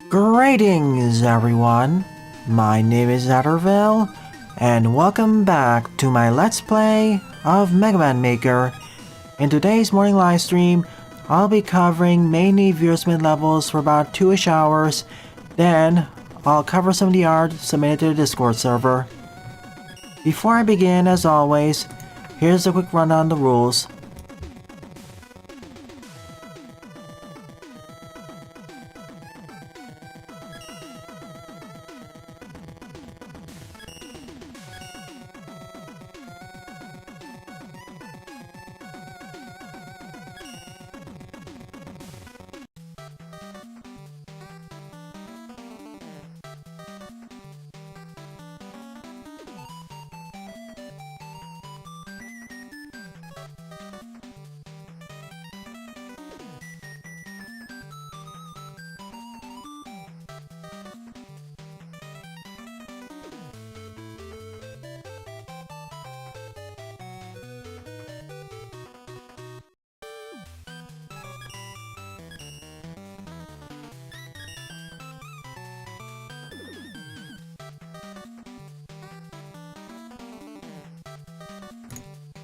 Greetings, everyone. My name is Adderville, and welcome back to my Let's Play of Mega Man Maker. In today's morning live stream, I'll be covering mainly Veersmith levels for about 2-ish hours, then I'll cover some of the art submitted to the Discord server. Before I begin, as always, here's a quick rundown on the rules.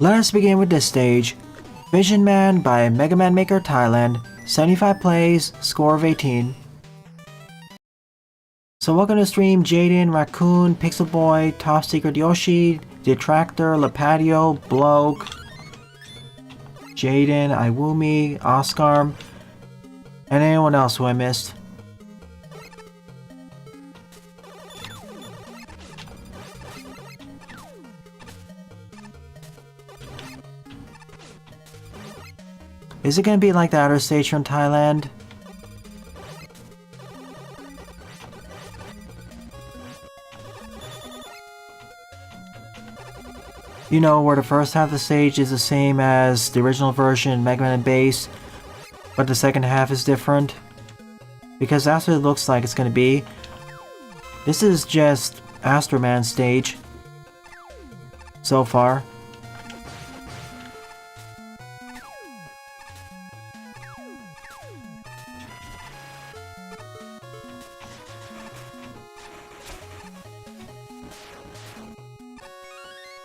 Let us begin with this stage. Vision Man by Mega Man Maker Thailand, 75 plays, score of 18. So welcome to stream Jaden, Raccoon, Pixel Boy, Top Secret Yoshi, Detractor, Lapatio, Bloke, Jaden, Iwumi, Oscar, and anyone else who I missed. Is it gonna be like the outer stage from Thailand? You know, where the first half of the stage is the same as the original version, Mega Man Base, but the second half is different? Because that's what it looks like it's gonna be. This is just Astro Man stage so far.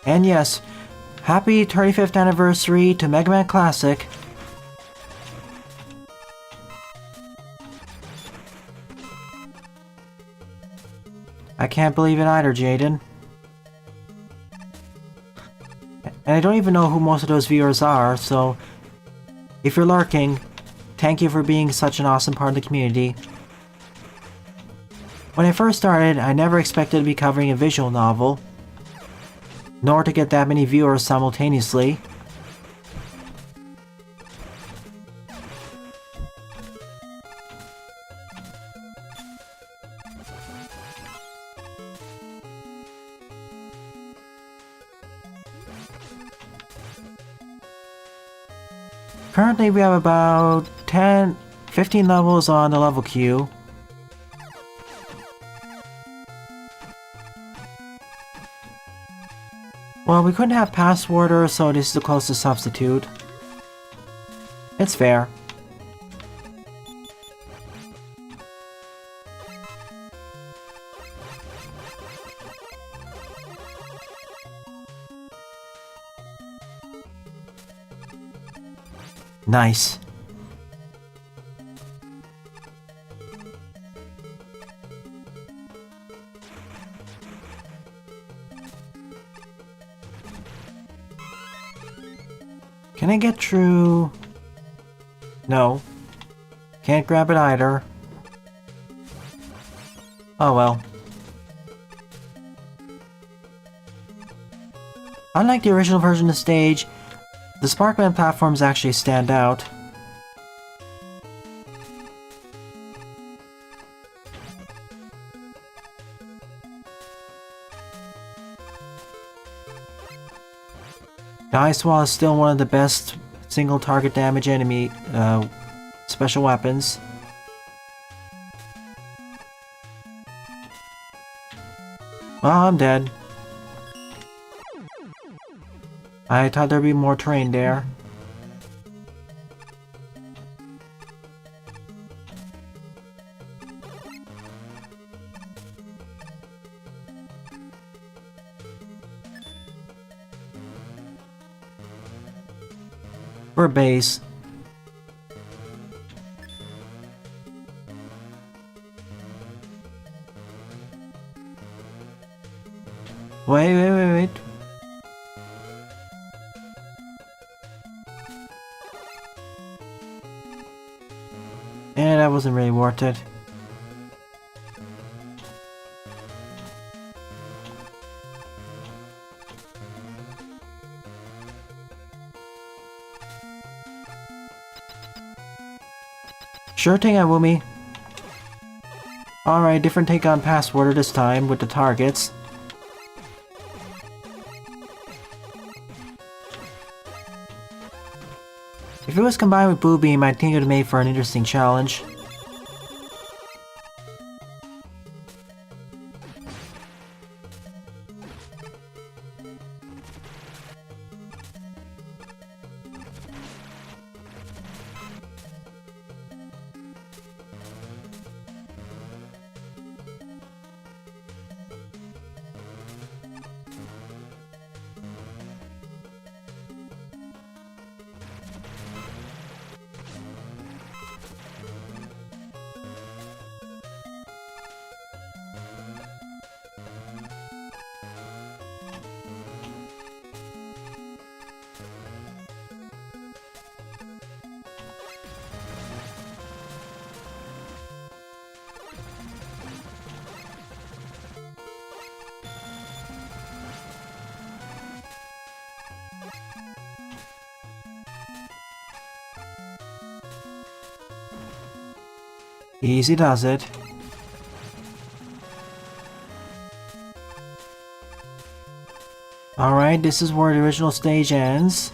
And yes, happy 35th anniversary to Mega Man Classic. I can't believe it either, Jaden. And I don't even know who most of those viewers are, so if you're lurking, thank you for being such an awesome part of the community. When I first started, I never expected to be covering a visual novel, nor to get that many viewers simultaneously. Currently we have about 15 levels on the level queue. Well, we couldn't have Passworder, so this is the closest substitute. It's fair. Nice. Can I get through? No. Can't grab it either. Oh well. Unlike the original version of the stage, the Sparkman platforms actually stand out. The Ice Wall is still one of the best single target damage enemy special weapons. Well, I'm dead. I thought there'd be more terrain there. Or base. Wait. Yeah, that wasn't really worth it. Sure thing, Iwumi. Alright, different take on Passwater this time with the targets. If it was combined with Blue Beam, I think it would make for an interesting challenge. Easy does it. Alright, this is where the original stage ends.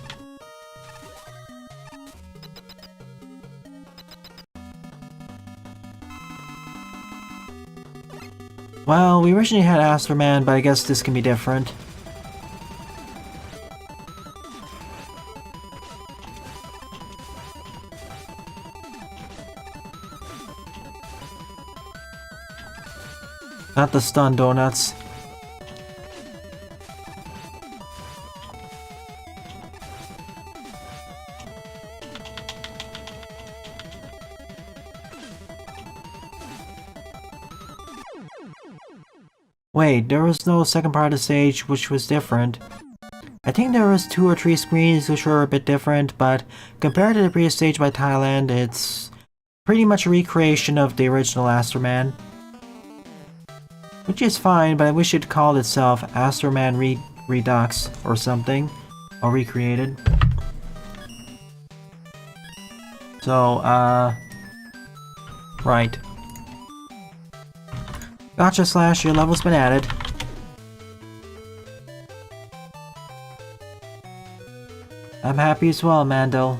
Well, we originally had Astro Man, but I guess this can be different. Not the stun donuts. Wait, there was no second part of the stage which was different. I think there was 2 or 3 screens which were a bit different, but compared to the previous stage by Thailand, it's pretty much a recreation of the original Astro Man. Which is fine, but I wish it called itself Astro Man Redux or something. Or recreated. So, right. Gotcha, Slash, your level's been added. I'm happy as well, Mandel.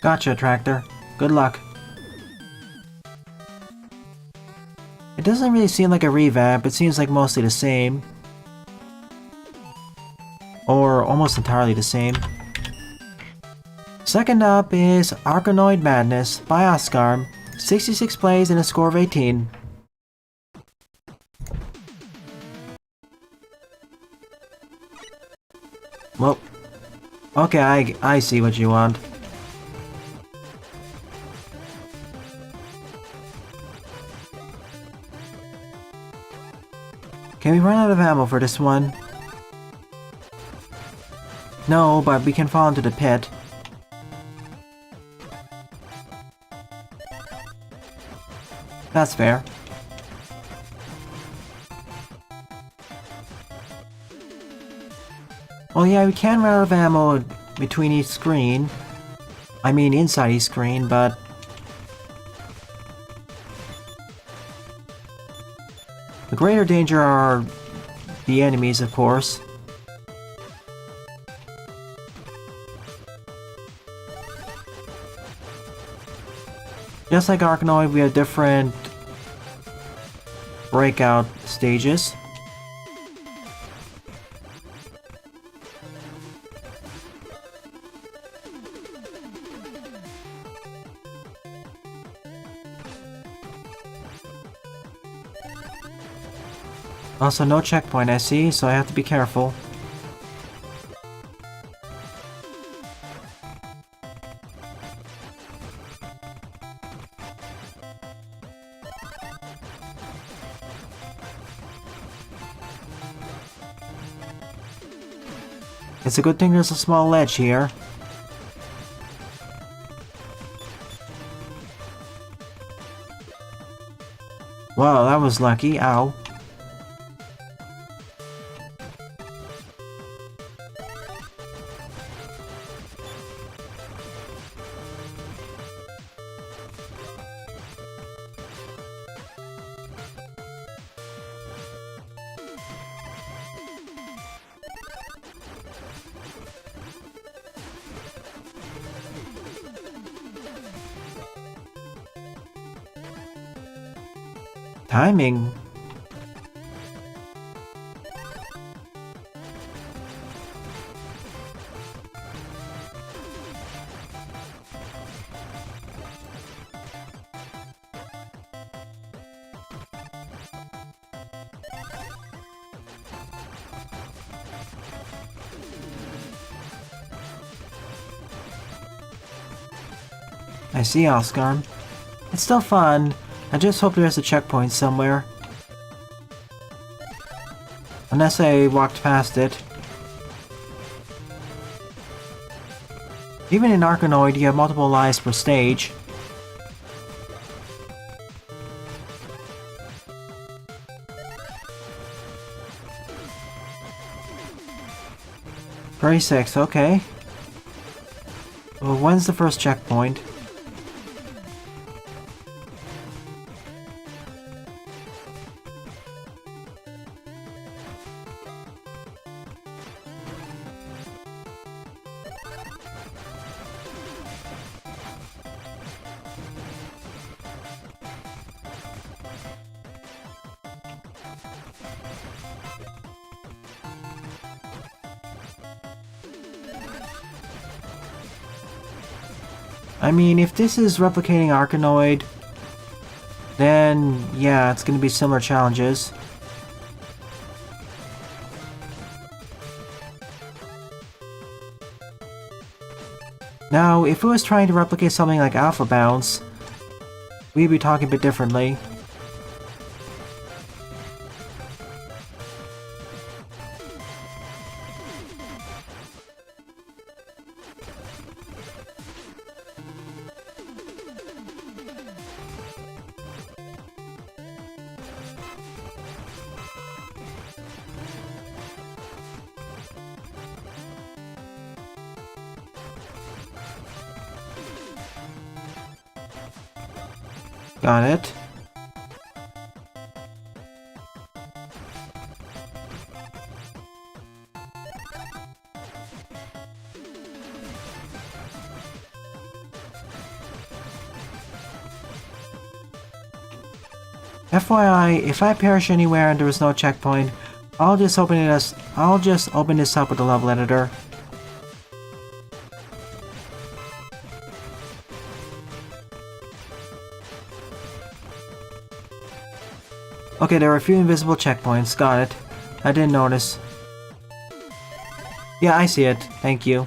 Gotcha, Tractor. Good luck. It doesn't really seem like a revamp, it seems like mostly the same. Or almost entirely the same. Second up is Arkanoid Madness by Oscar. 66 plays and a score of 18. Well, okay, I see what you want. Can we run out of ammo for this one? No, but we can fall into the pit. That's fair. Well, yeah, we can run out of ammo between each screen. I mean, inside each screen, but... the greater danger are the enemies, of course. Just like Arkanoid, we have different breakout stages. Also, no checkpoint I see, so I have to be careful. It's a good thing there's a small ledge here. Wow, that was lucky. Ow. Timing. I see, Oscar. It's still fun. I just hope there's a checkpoint somewhere. Unless I walked past it. Even in Arkanoid, you have multiple lives per stage. $36, okay. Well, when's the first checkpoint? I mean, if this is replicating Arkanoid, then yeah, it's gonna be similar challenges. Now, if it was trying to replicate something like Alpha Bounce, we'd be talking a bit differently. Got it. FYI, if I perish anywhere and there is no checkpoint, I'll just open this up with the level editor. Okay, there are a few invisible checkpoints. Got it. I didn't notice. Yeah, I see it. Thank you.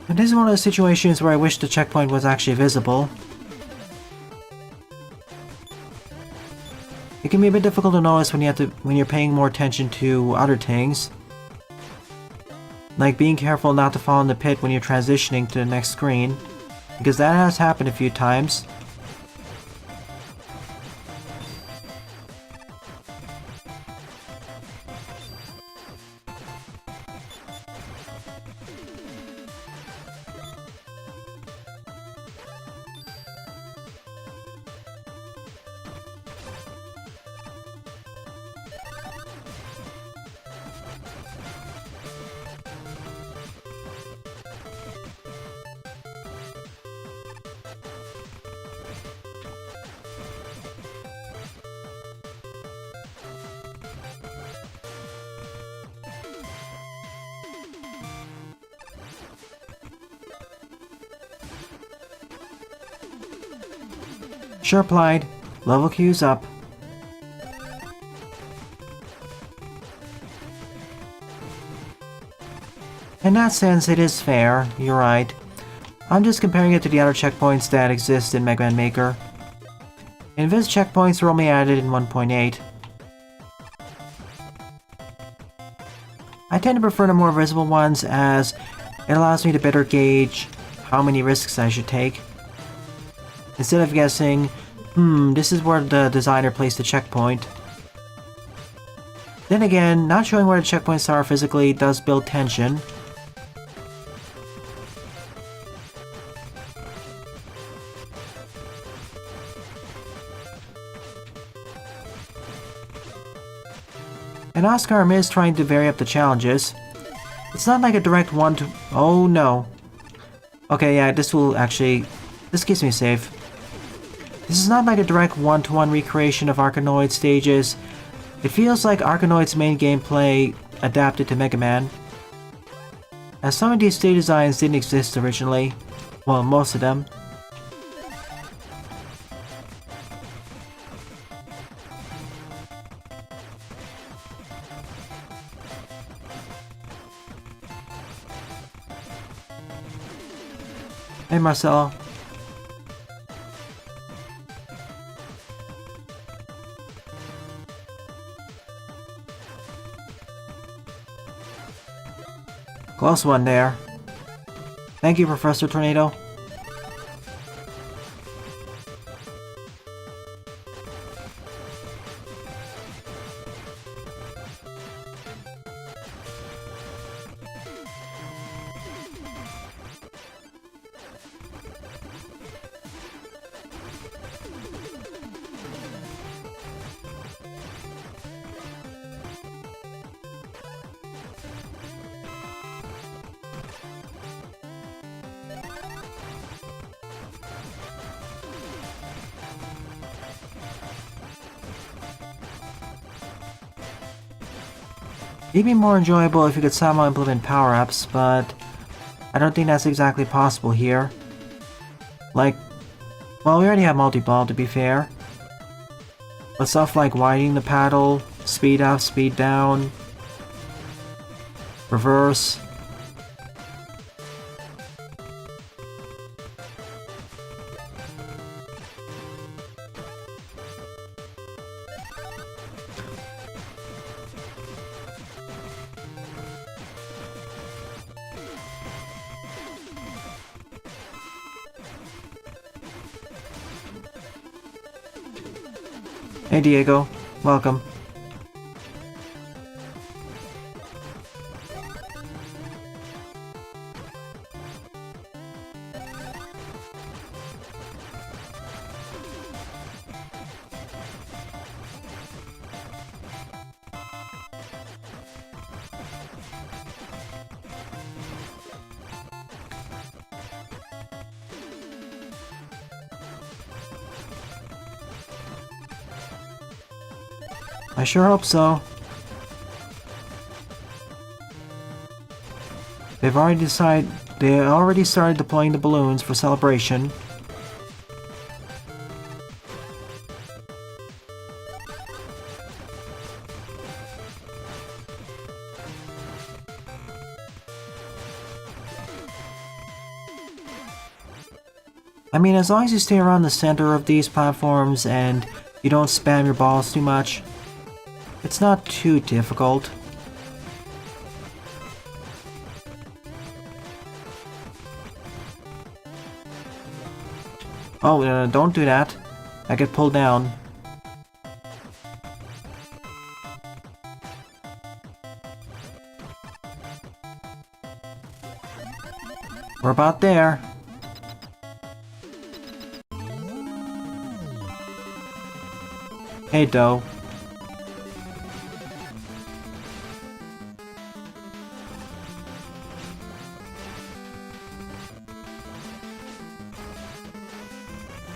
And this is one of the situations where I wish the checkpoint was actually visible. It can be a bit difficult to notice when you're paying more attention to other things. Like being careful not to fall in the pit when you're transitioning to the next screen, because that has happened a few times. Sure, Clyde. Level queue's up. In that sense, it is fair. You're right. I'm just comparing it to the other checkpoints that exist in Mega Man Maker. Invis checkpoints were only added in 1.8. I tend to prefer the more visible ones as it allows me to better gauge how many risks I should take. Instead of guessing, this is where the designer placed the checkpoint. Then again, not showing where the checkpoints are physically does build tension. And Oscar is trying to vary up the challenges. It's not like a direct one to... Oh no. Okay, yeah, this keeps me safe. This is not like a direct one-to-one recreation of Arkanoid's stages. It feels like Arkanoid's main gameplay adapted to Mega Man. As some of these stage designs didn't exist originally. Well, most of them. Hey Marcelo. Close one there. Thank you, Professor Tornado. It'd be more enjoyable if you could somehow implement power-ups, but I don't think that's exactly possible here. Like, well, we already have multi-ball to be fair. But stuff like widening the paddle, speed up, speed down, reverse. Hey Diego, welcome. I sure hope so. They already started deploying the balloons for celebration. I mean, as long as you stay around the center of these platforms and you don't spam your balls too much, it's not too difficult. Oh, don't do that. I get pulled down. We're about there. Hey, Doe.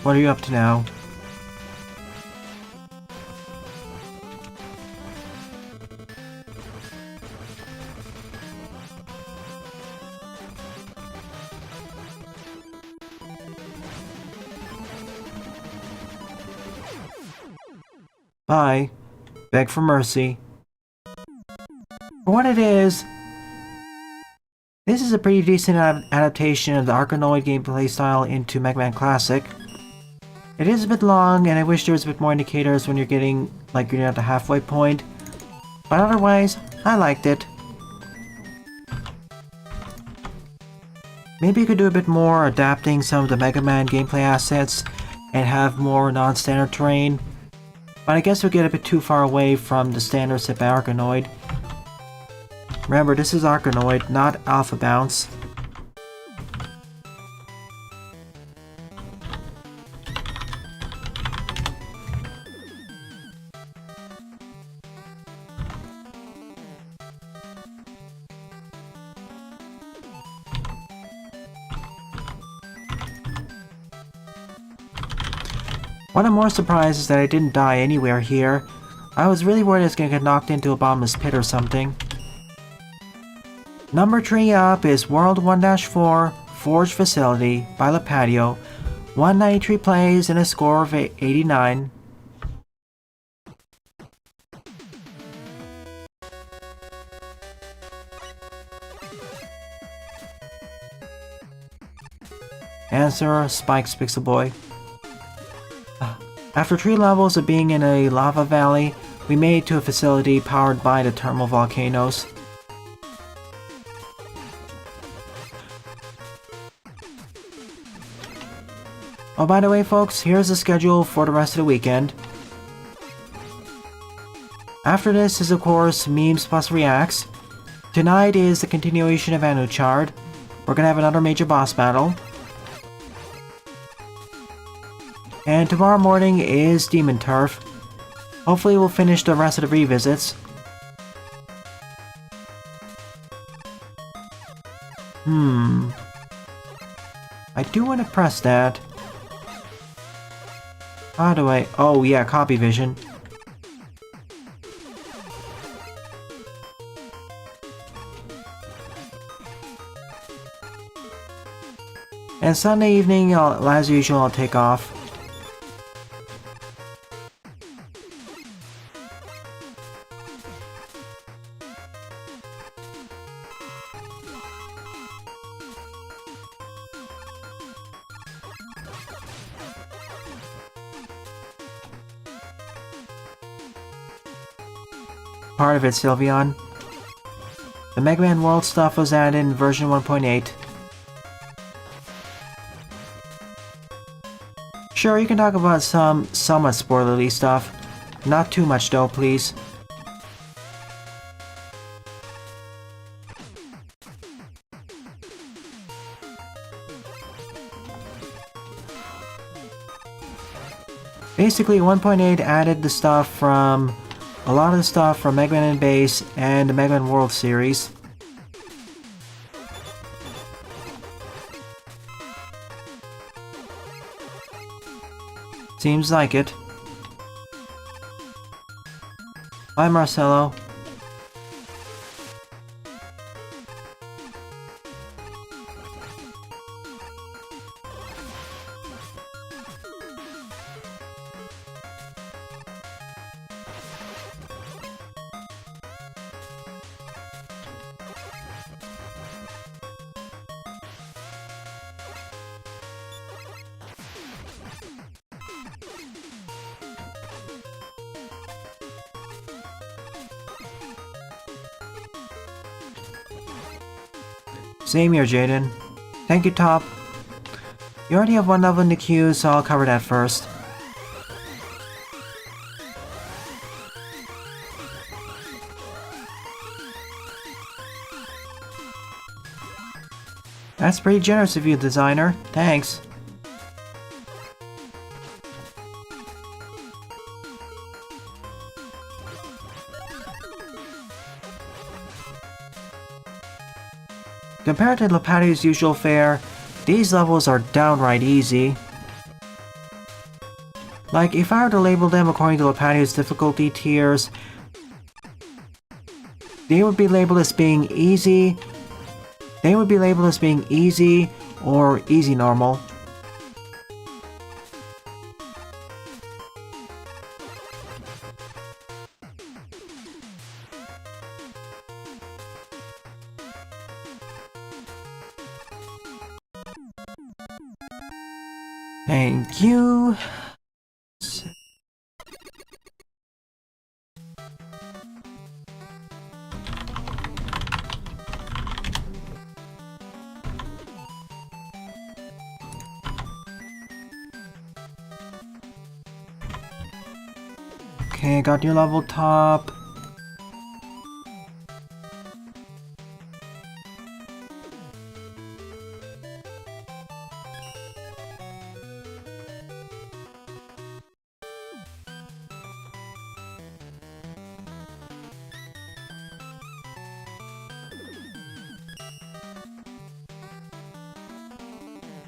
What are you up to now? Bye. Beg for mercy. For what it is, this is a pretty decent adaptation of the Arkanoid gameplay style into Mega Man Classic. It is a bit long, and I wish there was a bit more indicators when you're getting, like, you're at the halfway point. But otherwise, I liked it. Maybe you could do a bit more adapting some of the Mega Man gameplay assets and have more non-standard terrain. But I guess we'll get a bit too far away from the standards set by Arkanoid. Remember, this is Arkanoid, not Alpha Bounce. What I'm more surprised is that I didn't die anywhere here. I was really worried I was gonna get knocked into a bottomless pit or something. Number 3 up is World 1-4 Forge Facility by La Patio. 193 plays and a score of 89. Answer, Spike's Pixel Boy. After 3 levels of being in a lava valley, we made it to a facility powered by the thermal volcanoes. Oh, by the way, folks, here's the schedule for the rest of the weekend. After this is, of course, Memes plus Reacts. Tonight is the continuation of Anuchard. We're gonna have another major boss battle. And tomorrow morning is Demon Turf. Hopefully we'll finish the rest of the revisits. I do want to press that. How do I... Oh yeah, copy vision. And Sunday evening, as usual, I'll take off. Part of it, Sylveon. The Mega Man World stuff was added in version 1.8. Sure, you can talk about some somewhat spoilerly stuff. Not too much though, please. Basically, 1.8 added the stuff from... a lot of the stuff from Mega Man and Base and the Mega Man World series. Seems like it. Bye, Marcelo. Same here, Jaden. Thank you, Top. You already have 1 level in the queue, so I'll cover that first. That's pretty generous of you, designer. Thanks. Compared to Lapatio's usual fare, these levels are downright easy. Like, if I were to label them according to Lapatio's difficulty tiers, they would be labeled as being easy. They would be labeled as being easy or easy normal. Thank you. Okay, got new level top.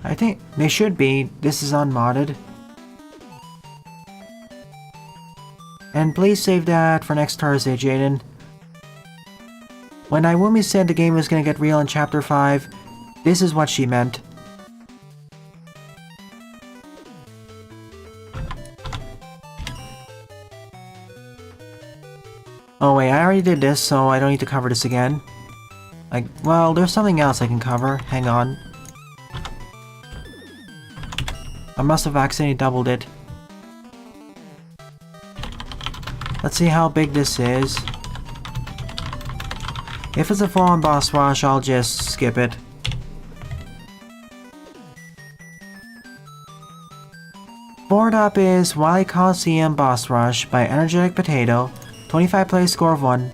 I think they should be. This is unmodded. And please save that for next Thursday, Jaden. When Iwumi said the game was gonna get real in Chapter 5, this is what she meant. Oh wait, I already did this, so I don't need to cover this again. Well, there's something else I can cover. Hang on. I must have accidentally doubled it. Let's see how big this is. If it's a full-on boss rush, I'll just skip it. Board up is Wily Coliseum Boss Rush by Energetic Potato. 25 play score of 1.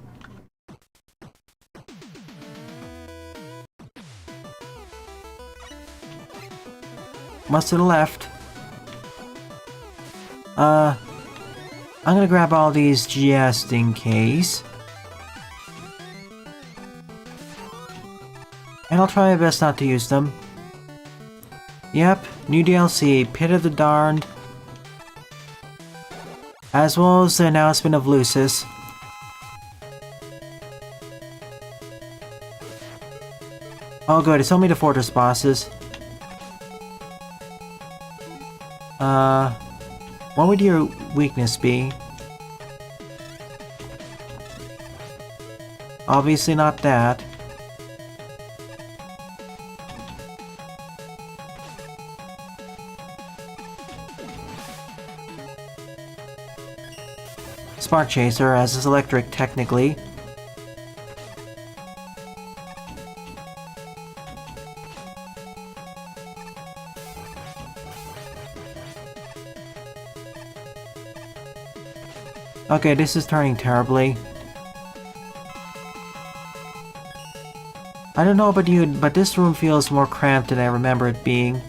What's to the left? I'm gonna grab all these just in case. And I'll try my best not to use them. Yep, new DLC, Pit of the Darned. As well as the announcement of Lucis. Oh good, it's only the fortress bosses. What would your weakness be? Obviously not that. Spark Chaser, as is electric technically. Okay, this is turning terribly. I don't know about you, but this room feels more cramped than I remember it being.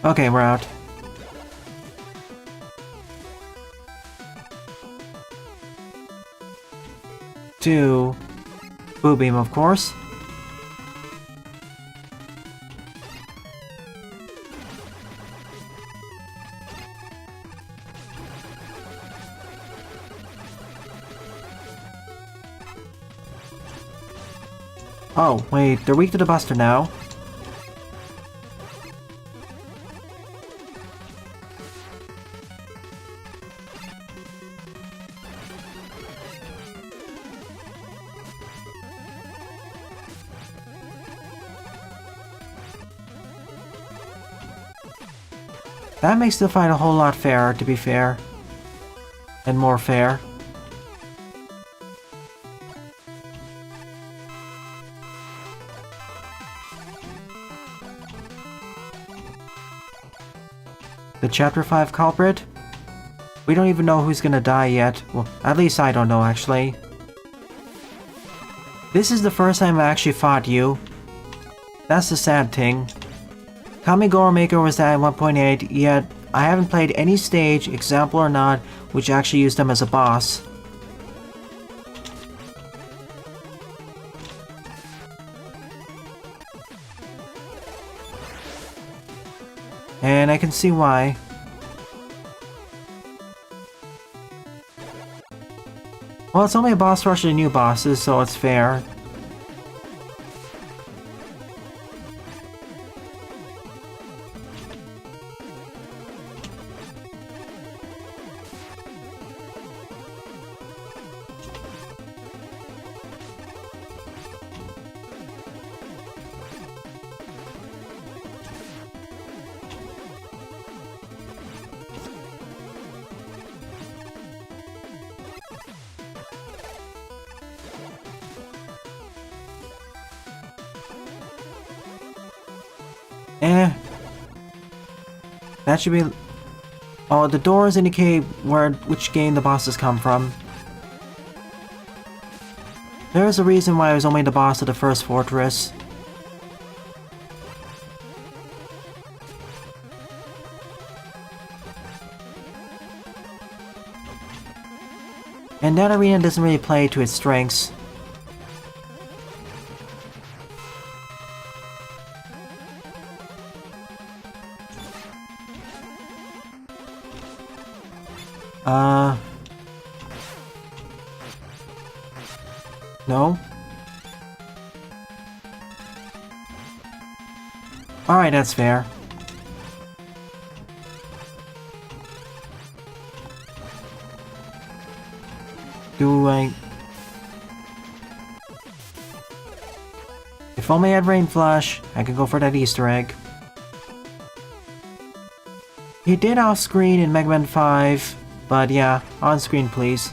Okay, we're out. To Boo Beam, of course. Oh, wait, they're weak to the Buster now. That makes the fight a whole lot fairer, to be fair. And more fair. The Chapter 5 culprit? We don't even know who's gonna die yet. Well, at least I don't know, actually. This is the first time I actually fought you. That's the sad thing. Kamigoro Maker was at 1.8, yet I haven't played any stage, example or not, which actually used them as a boss. And I can see why. Well, it's only a boss rush to new bosses, so it's fair. That should be... Oh, the doors indicate which game the bosses come from. There's a reason why I was only the boss of the first fortress. And that arena doesn't really play to its strengths. No? Alright, that's fair. Do I... If only I had Rain Flush, I could go for that Easter egg. He did off-screen in Mega Man 5, but yeah, on-screen please.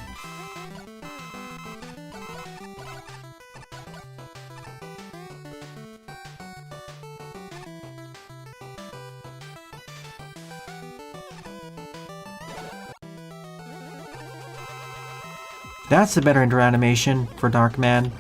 That's the better enter animation for Darkman.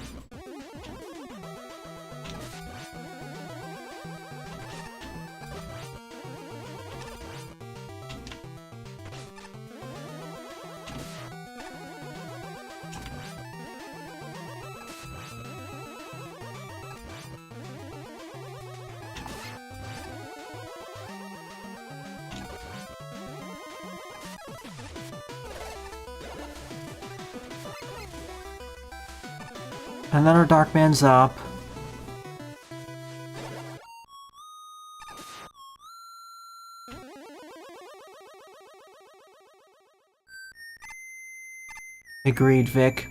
Another Darkman's up. Agreed, Vic.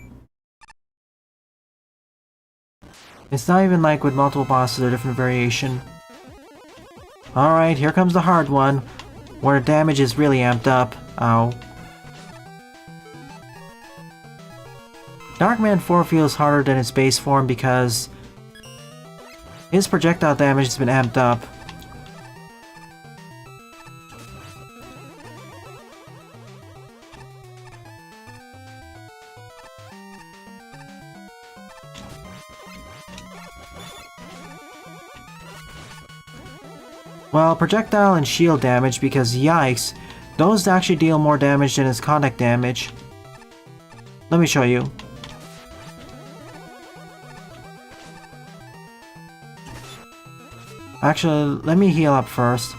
It's not even like with multiple bosses or different variation. Alright, here comes the hard one, where the damage is really amped up. Ow. Darkman 4 feels harder than its base form because his projectile damage has been amped up. Well, projectile and shield damage because yikes, those actually deal more damage than its contact damage. Let me show you. Actually, let me heal up first.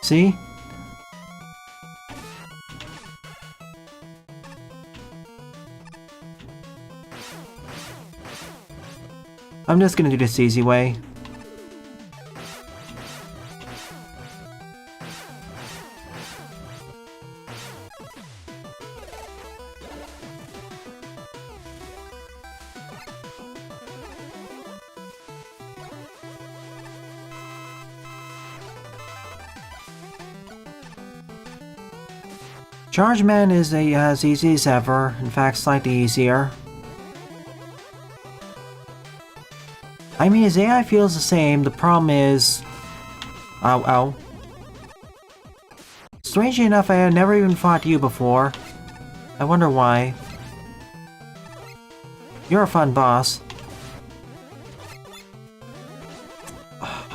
See? I'm just gonna do this easy way. Charge Man is as easy as ever, in fact slightly easier. I mean, his AI feels the same, the problem is... Ow, ow. Strangely enough, I had never even fought you before. I wonder why. You're a fun boss.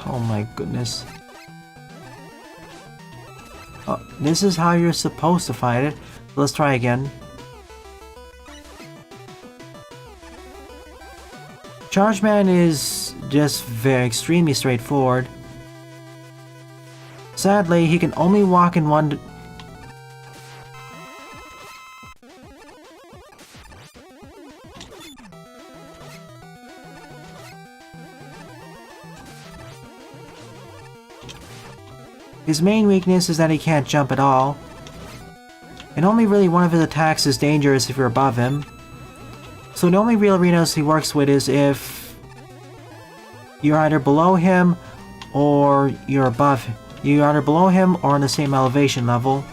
Oh my goodness. Oh, this is how you're supposed to fight it. Let's try again. Charge Man is just very extremely straightforward. Sadly, he can only walk in one... His main weakness is that he can't jump at all. And only really one of his attacks is dangerous if you're above him. So the only real arenas he works with is if you're either below him or you're above him. You're either below him or on the same elevation level.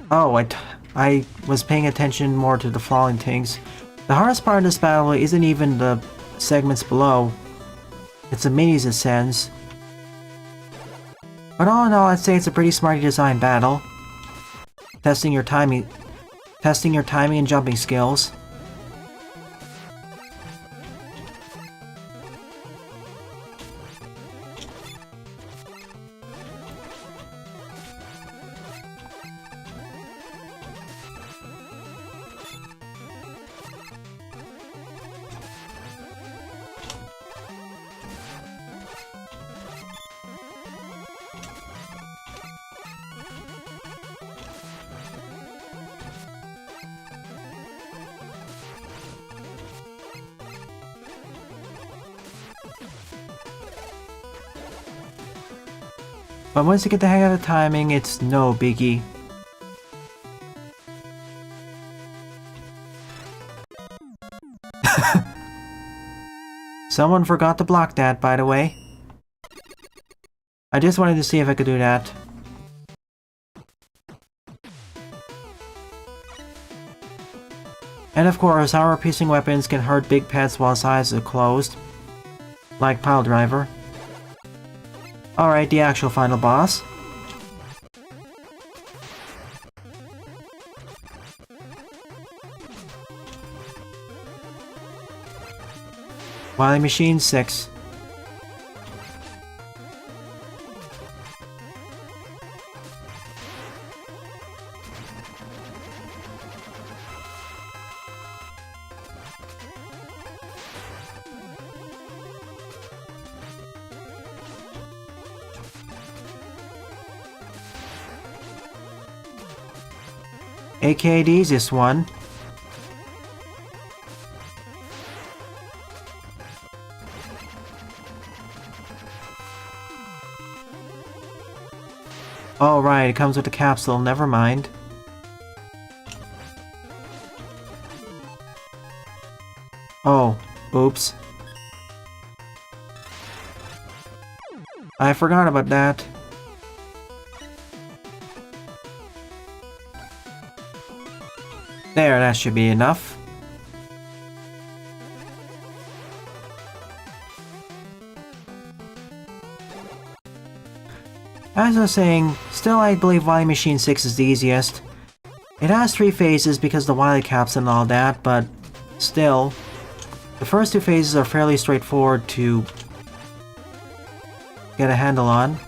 Oh, I was paying attention more to the falling things. The hardest part of this battle isn't even the segments below. It's the minis it sends. But all in all, I'd say it's a pretty smartly designed battle. Testing your timing and jumping skills. But once you get the hang of the timing, it's no biggie. Someone forgot to block that, by the way. I just wanted to see if I could do that. And of course, armor-piercing weapons can hurt big pets while eyes are closed. Like Pile Driver. Alright, the actual final boss. Wily Machine 6. aka the easiest one. Oh right, it comes with the capsule, never mind. Oh, oops. I forgot about that. There, that should be enough. As I was saying, still I believe Wily Machine 6 is the easiest. It has 3 phases because of the Wily Caps and all that, but still, the first 2 phases are fairly straightforward to get a handle on.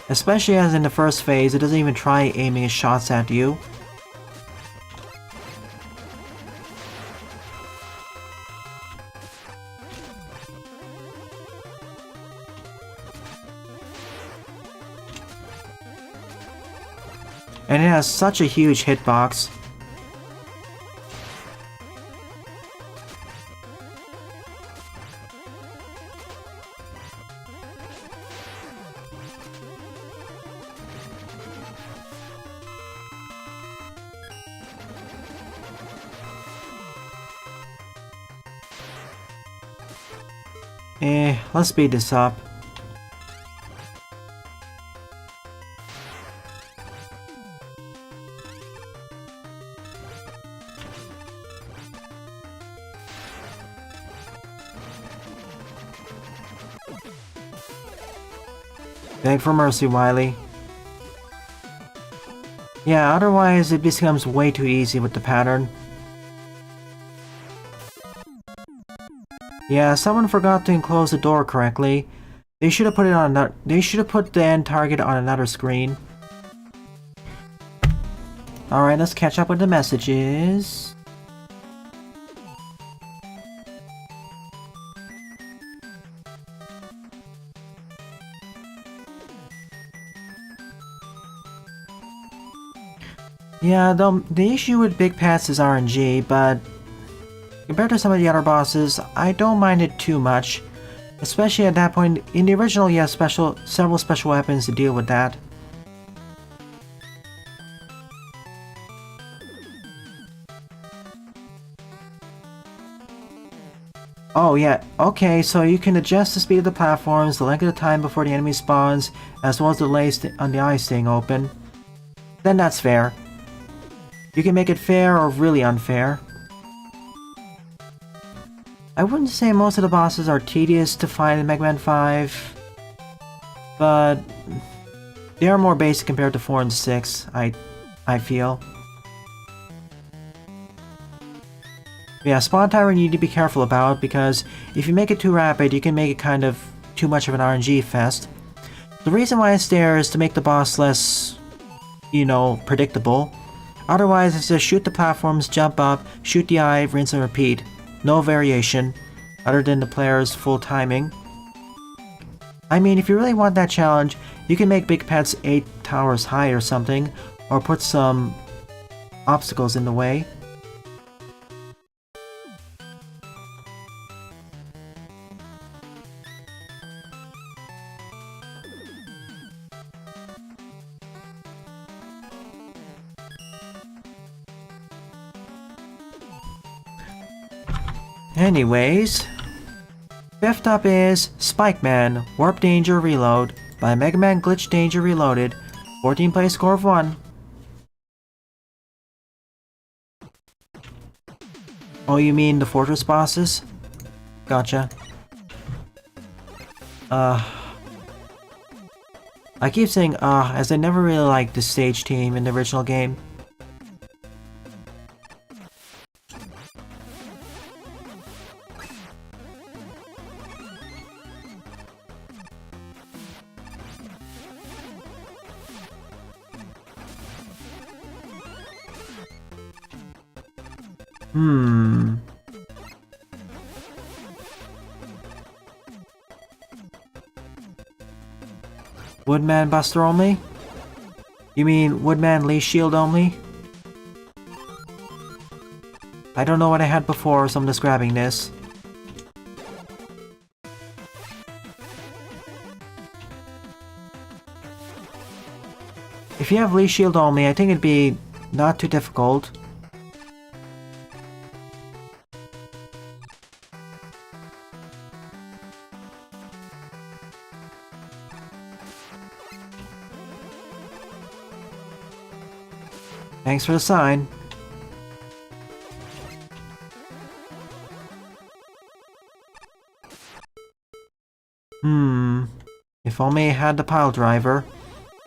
Especially as in the first phase, it doesn't even try aiming its shots at you. And it has such a huge hitbox. Let's speed this up. Beg for mercy, Wily. Yeah, otherwise it becomes way too easy with the pattern. Yeah, someone forgot to enclose the door correctly. They should have put it on another. They should have put the end target on another screen. Alright, let's catch up with the messages. Yeah, the issue with Big Pets is RNG, but compared to some of the other bosses, I don't mind it too much. Especially at that point, in the original you have several special weapons to deal with that. Oh yeah, okay, so you can adjust the speed of the platforms, the length of the time before the enemy spawns, as well as the delays on the eyes staying open. then that's fair. You can make it fair or really unfair. I wouldn't say most of the bosses are tedious to fight in Mega Man 5, but they are more basic compared to 4 and 6, I feel. Yeah, spawn timer you need to be careful about, because if you make it too rapid, you can make it kind of too much of an RNG fest. The reason why it's there is to make the boss less, you know, predictable. Otherwise, it's just shoot the platforms, jump up, shoot the eye, rinse and repeat. No variation, other than the player's full timing. I mean, if you really want that challenge, you can make Big Pets 8 towers high or something, or put some obstacles in the way. Anyways, fifth up is Spike Man Warp Danger Reload by Mega Man Glitch Danger Reloaded, 14 play score of 1. Oh, you mean the Fortress bosses? Gotcha. I keep saying as I never really liked the stage team in the original game. Woodman Buster only? You mean Woodman Lee Shield only? I don't know what I had before, so I'm just grabbing this. If you have Lee Shield only, I think it'd be not too difficult. Thanks for the sign. If only I had the pile driver,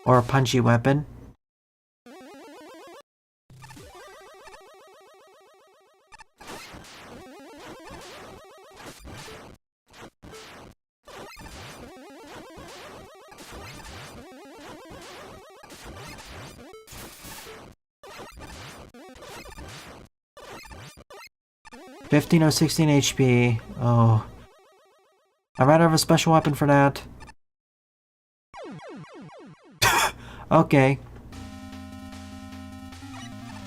or a punchy weapon. $15 or 16 HP. Oh. I'd rather have a special weapon for that. Okay.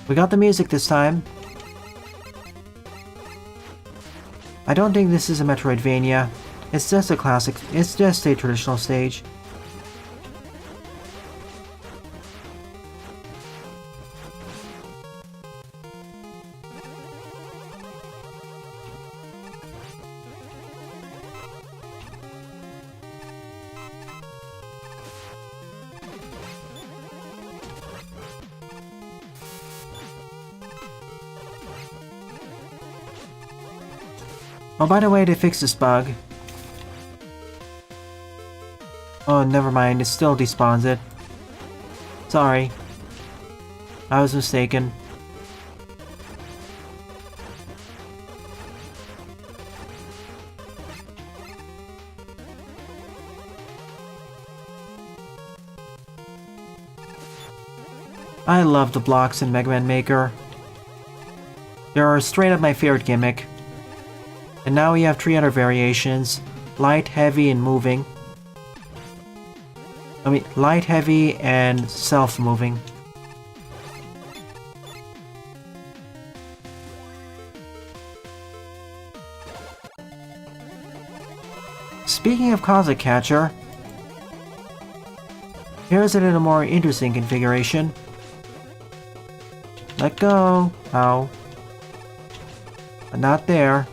We got the music this time. I don't think this is a Metroidvania. It's just a classic. It's just a traditional stage. Oh, by the way, they fixed this bug. Oh, never mind. It still despawns it. Sorry. I was mistaken. I love the blocks in Mega Man Maker. They are straight up my favorite gimmick. And now we have 3 other variations. Light, heavy, and moving. I mean, light, heavy, and self-moving. Speaking of Cosmic Catcher, here's it in a more interesting configuration. Let go. Ow. Not there.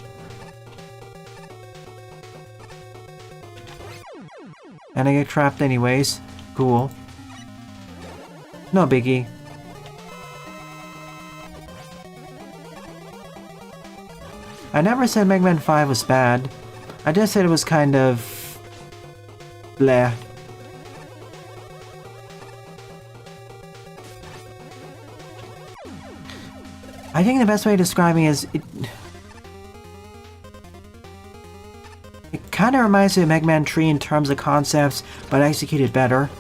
And I get trapped anyways. Cool. No biggie. I never said Mega Man 5 was bad. I just said it was kind of... bleh. I think the best way of describing it is it kind of reminds me of Mega Man 3 in terms of concepts, but executed better.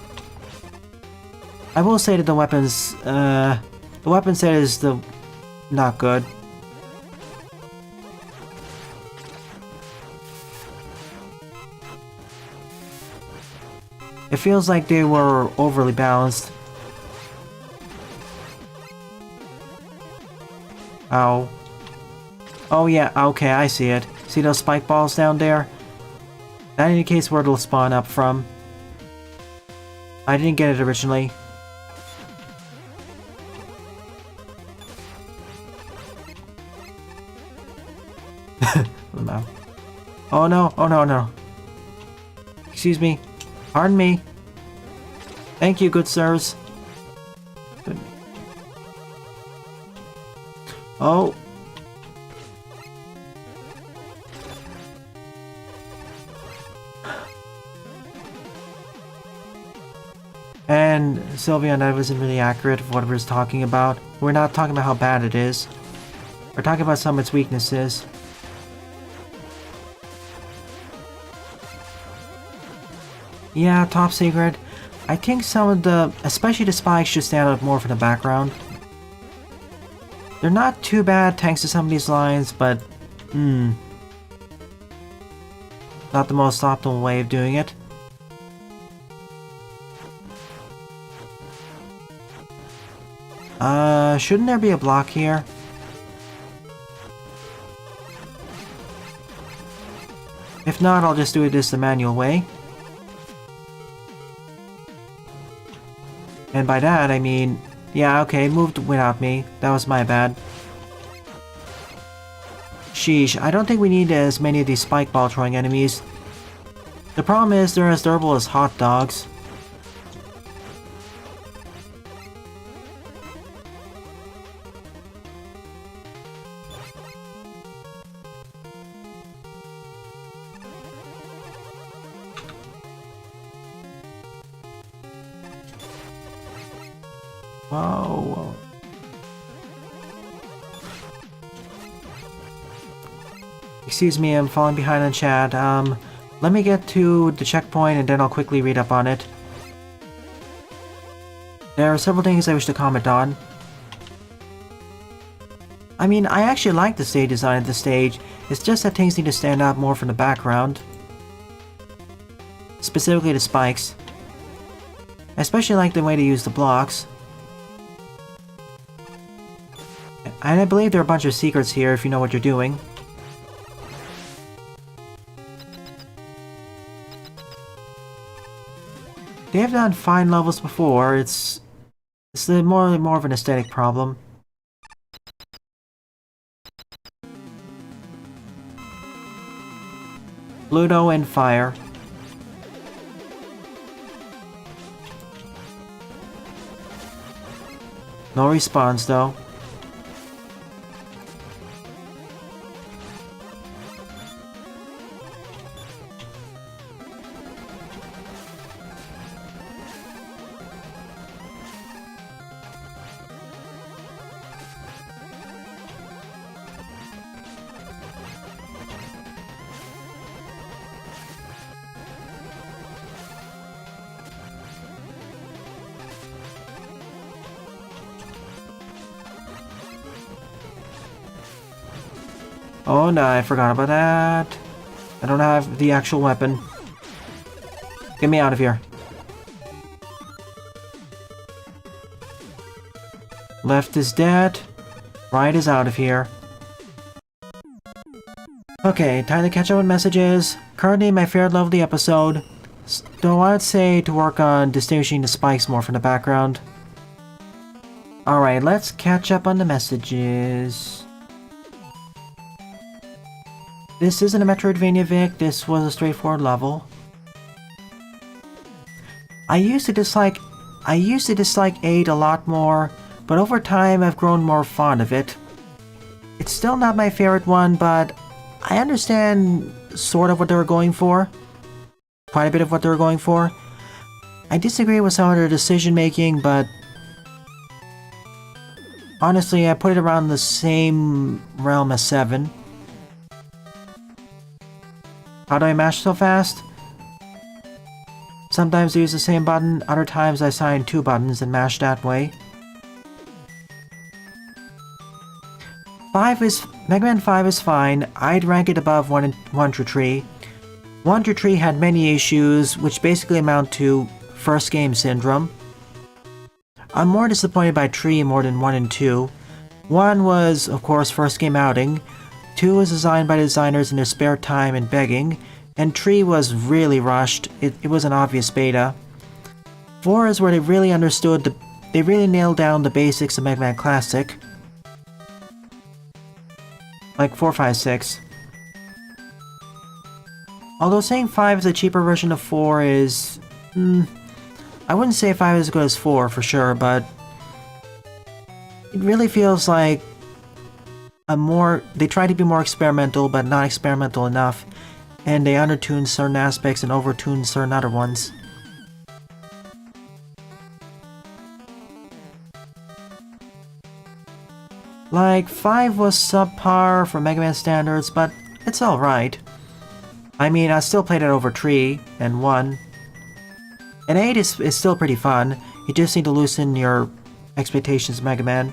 I will say that the weapon set is not good. It feels like they were overly balanced. Ow. Oh yeah, okay, I see it. See those spike balls down there? That indicates where it'll spawn up from. I didn't get it originally. No. Oh no, oh no, no. Excuse me. Pardon me. Thank you, good sirs. Good. Oh. And Sylveon, that wasn't really accurate of what we're talking about. We're not talking about how bad it is. We're talking about some of its weaknesses. Yeah, top secret. I think some of the, especially the spikes, should stand out more from the background. They're not too bad thanks to some of these lines, but not the most optimal way of doing it. Shouldn't there be a block here? If not, I'll just do this the manual way. And by that, I mean, yeah, okay, moved without me. That was my bad. Sheesh, I don't think we need as many of these spike ball throwing enemies. The problem is they're as durable as hot dogs. Whoa. Excuse me, I'm falling behind on chat. Let me get to the checkpoint and then I'll quickly read up on it. There are several things I wish to comment on. I mean, I actually like the stage design of the stage. It's just that things need to stand out more from the background. Specifically the spikes. I especially like the way they use the blocks. And I believe there are a bunch of secrets here if you know what you're doing. They have done fine levels before, it's more of an aesthetic problem. Pluto and fire. No response though. Oh no, I forgot about that. I don't have the actual weapon. Get me out of here. Left is dead. Right is out of here. Okay, time to catch up with messages. Currently my favorite level of the episode. Though I'd say to work on distinguishing the spikes more from the background. Alright, let's catch up on the messages. This isn't a Metroidvania, Vic. This was a straightforward level. I used to dislike 8 a lot more, but over time I've grown more fond of it. It's still not my favorite one, but I understand sort of what they were going for. Quite a bit of what they were going for. I disagree with some of their decision making, but honestly, I put it around the same realm as 7. How do I mash so fast? Sometimes I use the same button, other times I assign 2 buttons and mash that way. Mega Man 5 is fine. I'd rank it above 1 through 3. 1 through 3 had many issues, which basically amount to first game syndrome. I'm more disappointed by 3 more than 1 and 2. 1 was, of course, first game outing. 2 was designed by designers in their spare time and begging. And 3 was really rushed. It was an obvious beta. 4 is where they really they really nailed down the basics of Mega Man Classic. Like 4, 5, 6. Although saying 5 is a cheaper version of 4 is... I wouldn't say 5 is as good as 4 for sure, but... It really feels like... They try to be more experimental, but not experimental enough. And they undertune certain aspects and overtune certain other ones. Like, 5 was subpar for Mega Man standards, but it's alright. I mean, I still played it over 3 and 1. And 8 is still pretty fun. You just need to loosen your expectations of Mega Man.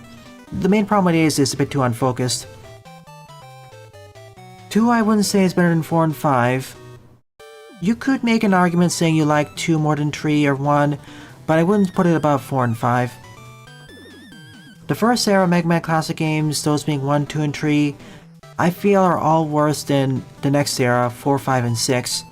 The main problem with 8 is it's a bit too unfocused. 2 I wouldn't say is better than 4 and 5. You could make an argument saying you like 2 more than 3 or 1, but I wouldn't put it above 4 and 5. The first era Mega Man Classic games, those being 1, 2, and 3, I feel are all worse than the next era, 4, 5, and 6.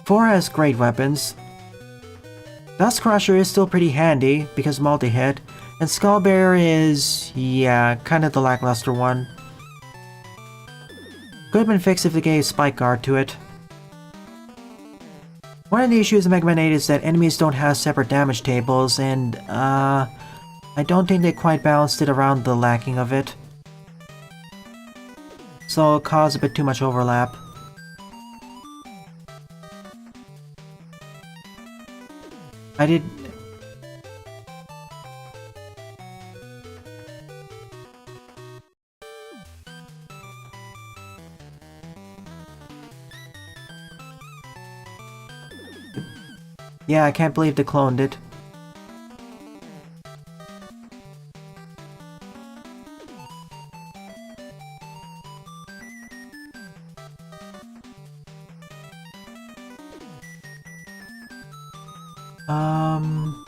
Four has great weapons. Dust Crusher is still pretty handy because multi-hit, and Skull Bear is, yeah, kind of the lackluster one. Could have been fixed if they gave Spike Guard to it. One of the issues in Mega Man 8 is that enemies don't have separate damage tables, and I don't think they quite balanced it around the lacking of it. So it caused a bit too much overlap. I did... Yeah, I can't believe they cloned it.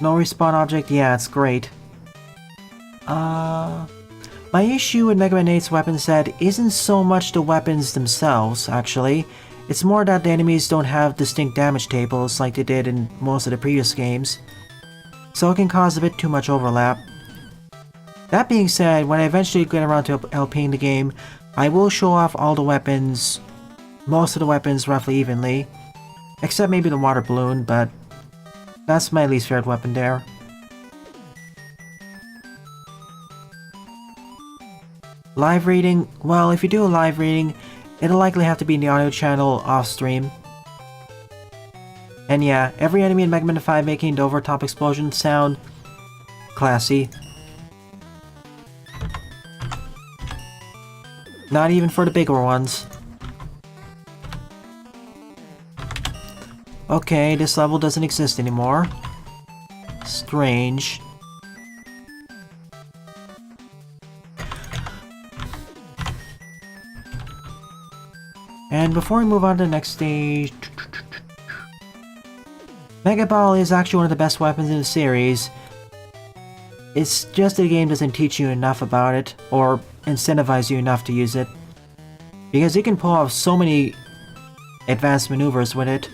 No respawn object? Yeah, it's great. My issue with Mega Man 8's weapon set isn't so much the weapons themselves, actually. It's more that the enemies don't have distinct damage tables like they did in most of the previous games. So it can cause a bit too much overlap. That being said, when I eventually get around to LPing the game, I will show off all the weapons, most of the weapons roughly evenly. Except maybe the water balloon, but that's my least favorite weapon there. Live reading? Well, if you do a live reading, it'll likely have to be in the audio channel off-stream. And yeah, every enemy in Mega Man 5 making the over-top explosion sound classy. Not even for the bigger ones. Okay, this level doesn't exist anymore. Strange. And before we move on to the next stage... Mega Ball is actually one of the best weapons in the series. It's just that the game doesn't teach you enough about it, or incentivize you enough to use it. Because you can pull off so many advanced maneuvers with it.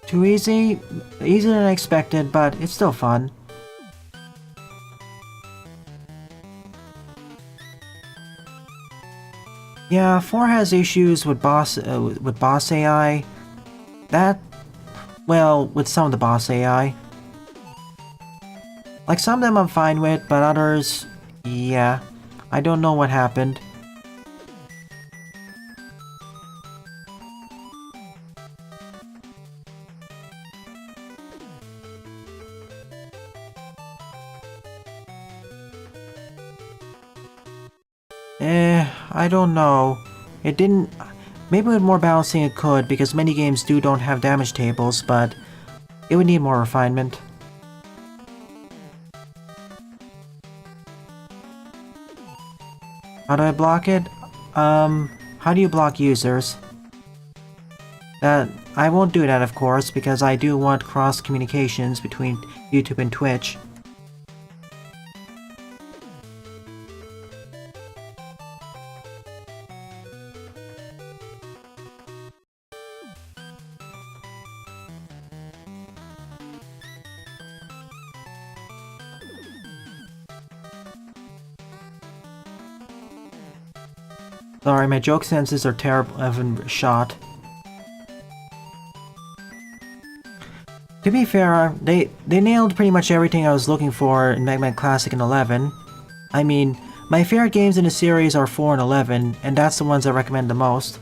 Too easy? Easier than I expected, but it's still fun. Yeah, 4 has issues with boss AI. Well, with some of the boss AI. Like, some of them I'm fine with, but others, yeah. I don't know what happened. I don't know. It didn't... Maybe with more balancing it could, because many games don't have damage tables, but it would need more refinement. How do I block it? How do you block users? I won't do that, of course, because I do want cross communications between YouTube and Twitch. Sorry, my joke senses are terrible. I've been shot. To be fair, they nailed pretty much everything I was looking for in Mega Man Classic and 11. I mean, my favorite games in the series are 4 and 11, and that's the ones I recommend the most.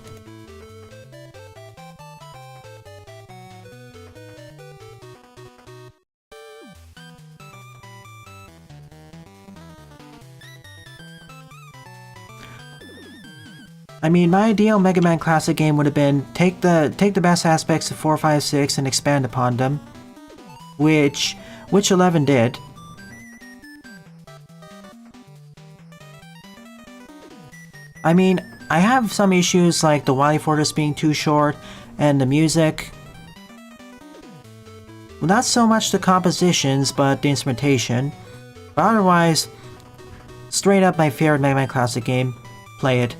I mean, my ideal Mega Man Classic game would have been take the best aspects of 4, 5, 6 and expand upon them, which 11 did. I mean, I have some issues like the Wily Fortress being too short and the music. Well, not so much the compositions, but the instrumentation. But otherwise, straight up my favorite Mega Man Classic game. Play it.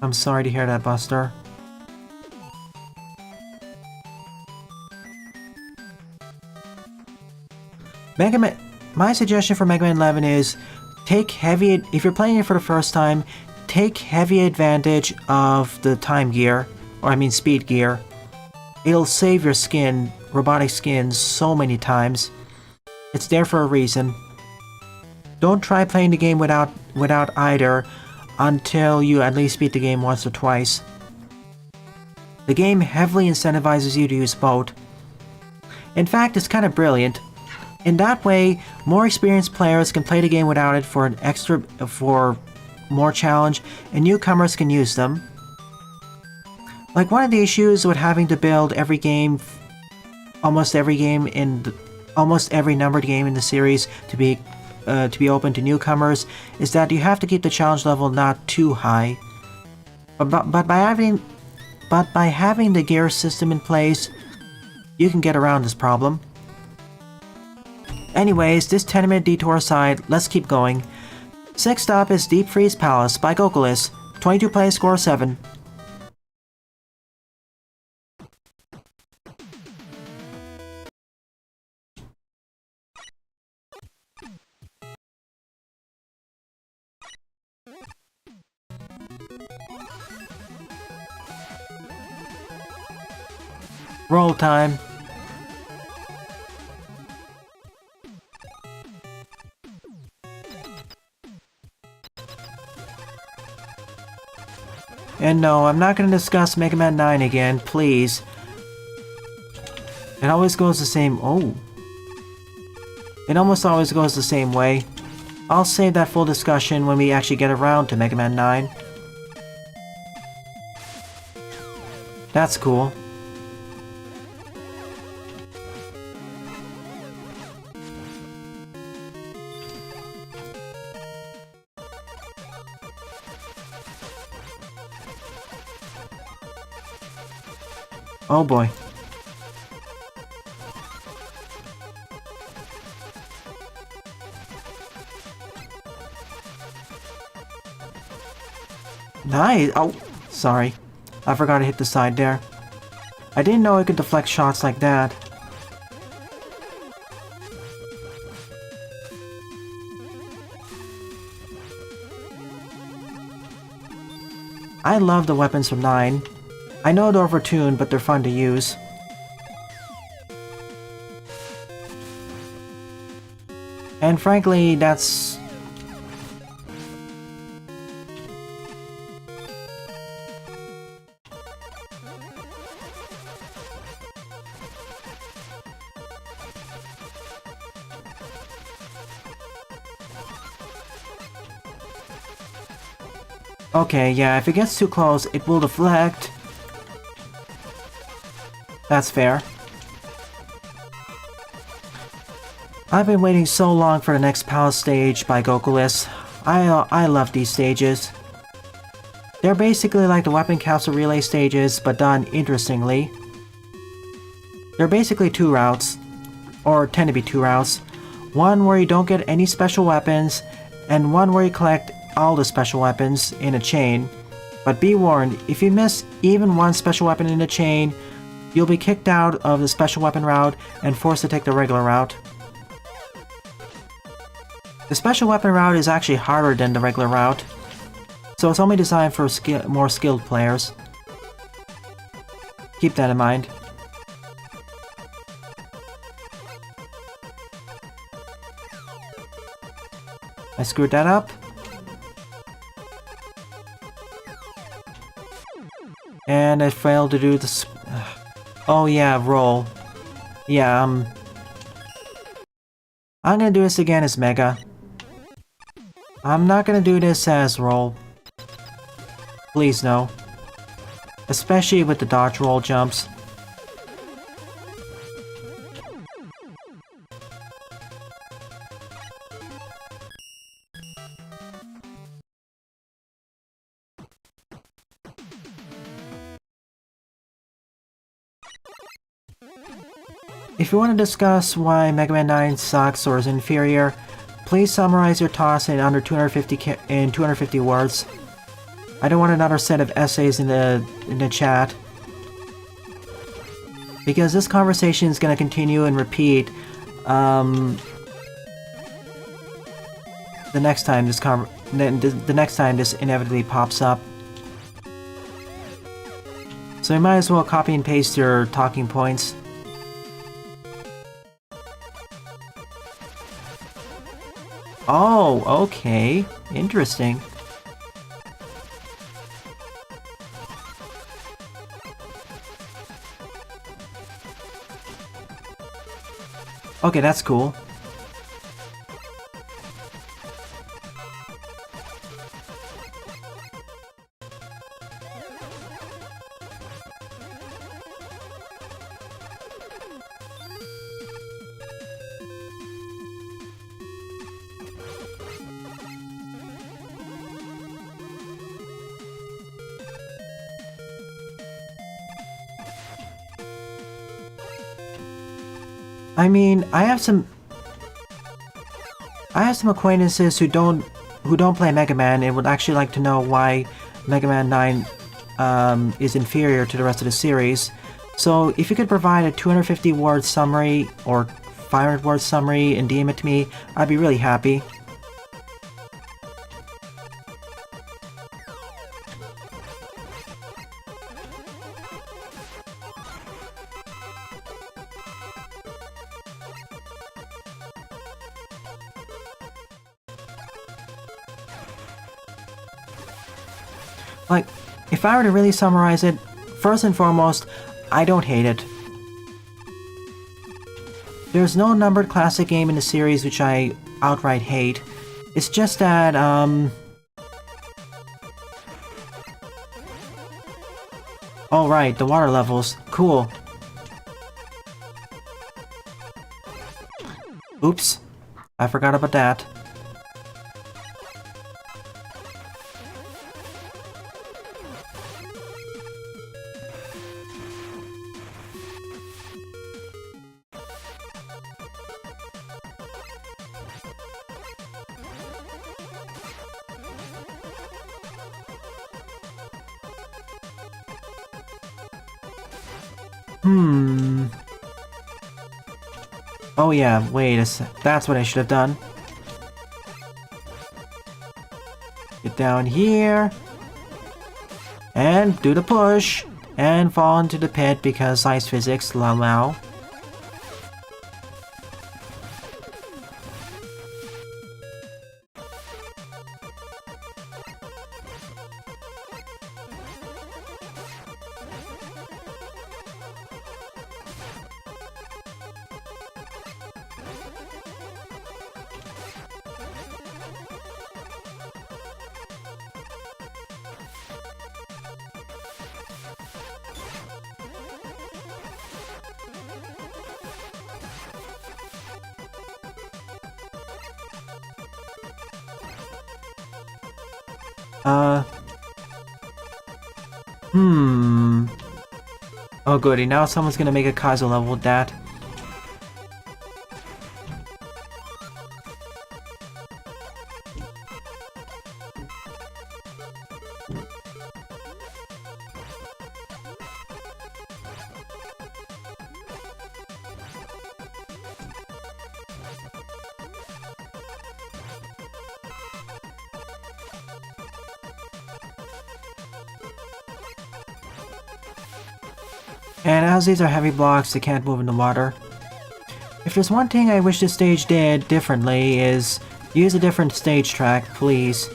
I'm sorry to hear that, Buster. My suggestion for Mega Man 11 is if you're playing it for the first time, take heavy advantage of the time gear, or I mean speed gear. It'll save your skin, robotic skin, so many times. It's there for a reason. Don't try playing the game without either until you at least beat the game once or twice. The game heavily incentivizes you to use both. In fact, it's kind of brilliant. In that way, more experienced players can play the game without it for more challenge, and newcomers can use them. Like, one of the issues with having to build almost every numbered game in the series to be open to newcomers is that you have to keep the challenge level not too high. But by having the gear system in place, you can get around this problem. Anyways, this 10-minute detour aside, let's keep going. Next up is Deep Freeze Palace by Gokulis. 22 play, score 7. Roll time. And no, I'm not going to discuss Mega Man 9 again, please. It always goes the same... Oh. It almost always goes the same way. I'll save that full discussion when we actually get around to Mega Man 9. That's cool. Oh boy. Nice! Oh, sorry. I forgot to hit the side there. I didn't know it could deflect shots like that. I love the weapons from 9. I know they're overtuned, but they're fun to use. And frankly, that's... Okay, yeah, if it gets too close, it will deflect. That's fair. I've been waiting so long for the next Palace stage by Gokulis. I love these stages. They're basically like the Weapon Capsule Relay stages, but done interestingly. They're basically 2 routes, or tend to be 2 routes. One where you don't get any special weapons, and one where you collect all the special weapons in a chain. But be warned, if you miss even one special weapon in a chain, you'll be kicked out of the special weapon route and forced to take the regular route. The special weapon route is actually harder than the regular route, so it's only designed for more skilled players. Keep that in mind. I screwed that up. And I failed to do this. Oh yeah, roll. Yeah, I'm gonna do this again as Mega. I'm not gonna do this as roll. Please no. Especially with the dodge roll jumps. If you want to discuss why Mega Man 9 sucks or is inferior, please summarize your thoughts in under 250 words. I don't want another set of essays in the chat, because this conversation is going to continue and repeat the next time this inevitably pops up. So you might as well copy and paste your talking points. Oh, okay. Interesting. Okay, that's cool. I mean, I have some acquaintances who don't play Mega Man and would actually like to know why Mega Man 9 is inferior to the rest of the series. So if you could provide a 250-word summary or 500-word summary and DM it to me, I'd be really happy. Like, if I were to really summarize it, first and foremost, I don't hate it. There's no numbered classic game in the series which I outright hate. It's just that, oh right, the water levels. Cool. Oops. I forgot about that. Oh yeah, wait a sec. That's what I should have done. Get down here. And do the push. And fall into the pit because ice physics, lao. Oh goody, now someone's gonna make a Kaizo level with that. And as these are heavy blocks, they can't move in the water. If there's one thing I wish this stage did differently is use a different stage track, please.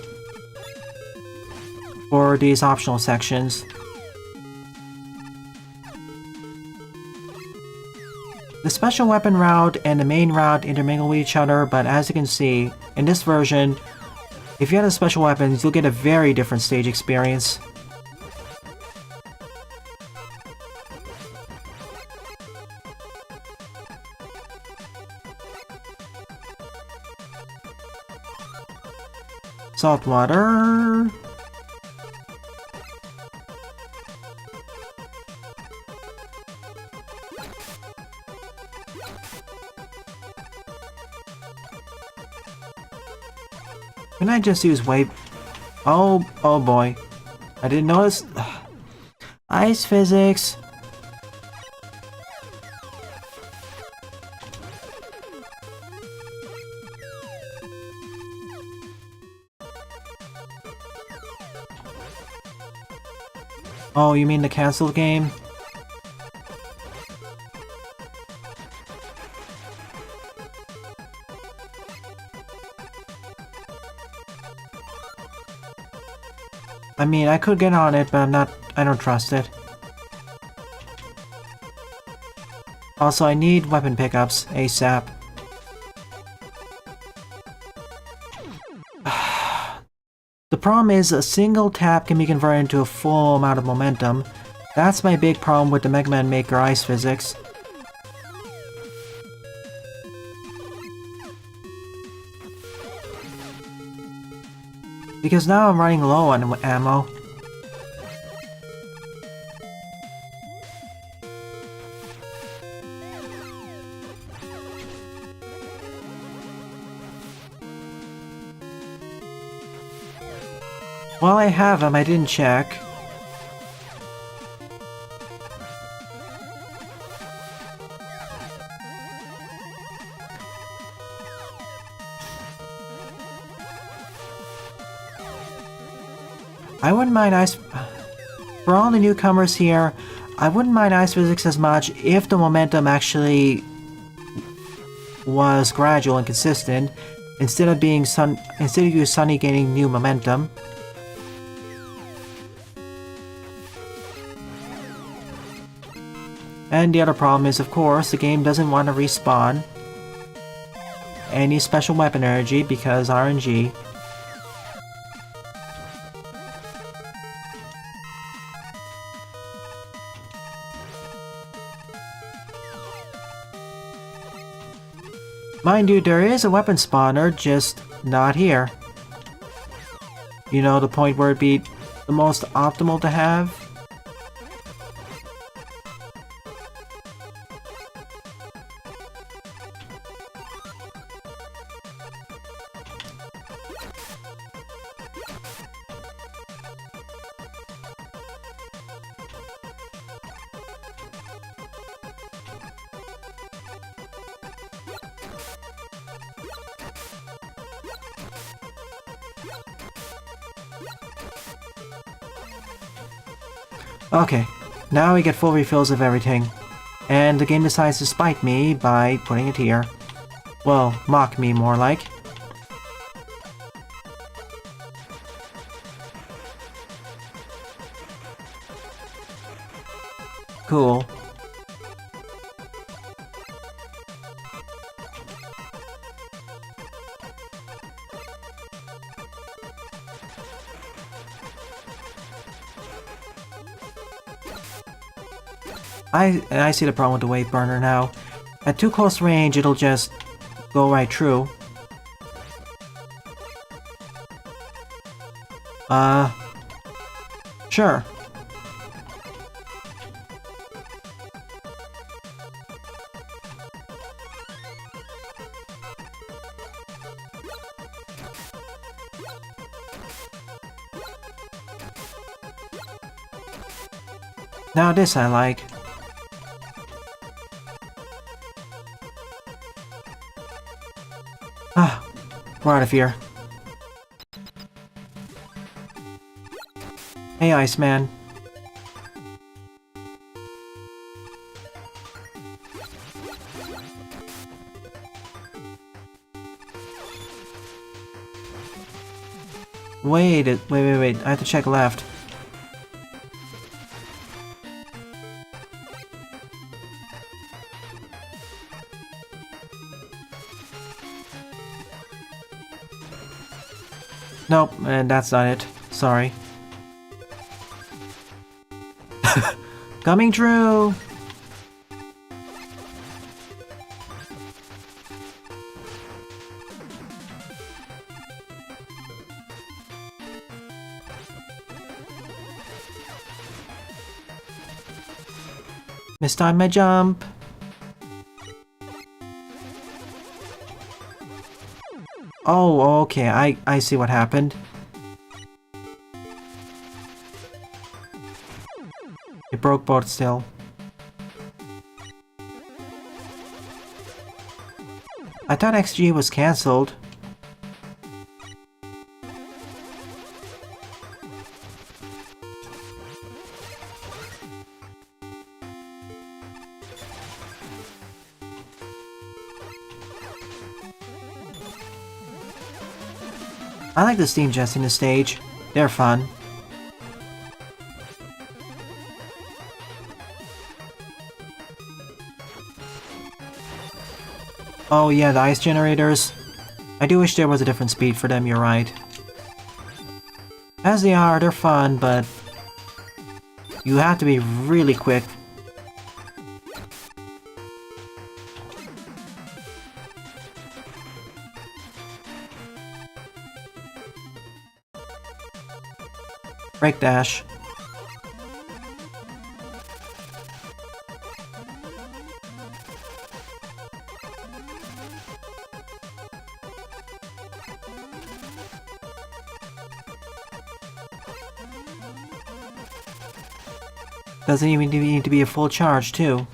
For these optional sections. The special weapon route and the main route intermingle with each other, but as you can see, in this version, if you have the special weapons, you'll get a very different stage experience. Salt water. Can I just use wave? Oh boy. I didn't notice. Ice physics. Oh, you mean the cancelled game? I mean, I could get on it, but I don't trust it. Also, I need weapon pickups ASAP. The problem is a single tap can be converted into a full amount of momentum. That's my big problem with the Mega Man Maker ice physics. Because now I'm running low on ammo. Well, I have them, I didn't check. I wouldn't mind ice... For all the newcomers here, I wouldn't mind ice physics as much if the momentum actually was gradual and consistent, instead of you Sunny gaining new momentum. And the other problem is, of course, the game doesn't want to respawn any special weapon energy because RNG. Mind you, there is a weapon spawner, just not here. You know, the point where it'd be the most optimal to have? Okay, now we get full refills of everything. And the game decides to spite me by putting it here. Well, mock me more like. Cool. I see the problem with the wave burner now. At too close range, it'll just go right through. Sure. Now this I like. Ah, we're out of here. Hey, Iceman. Wait, wait. I have to check left. Nope, and that's not it. Sorry. Coming true! Mistimed my jump. Oh, okay, I see what happened. It broke both still. I thought XG was cancelled. I like the steam jets in the stage. They're fun. Oh yeah, the ice generators. I do wish there was a different speed for them, you're right. As they are, they're fun, but you have to be really quick. Break dash. Doesn't even need to be a full charge, too.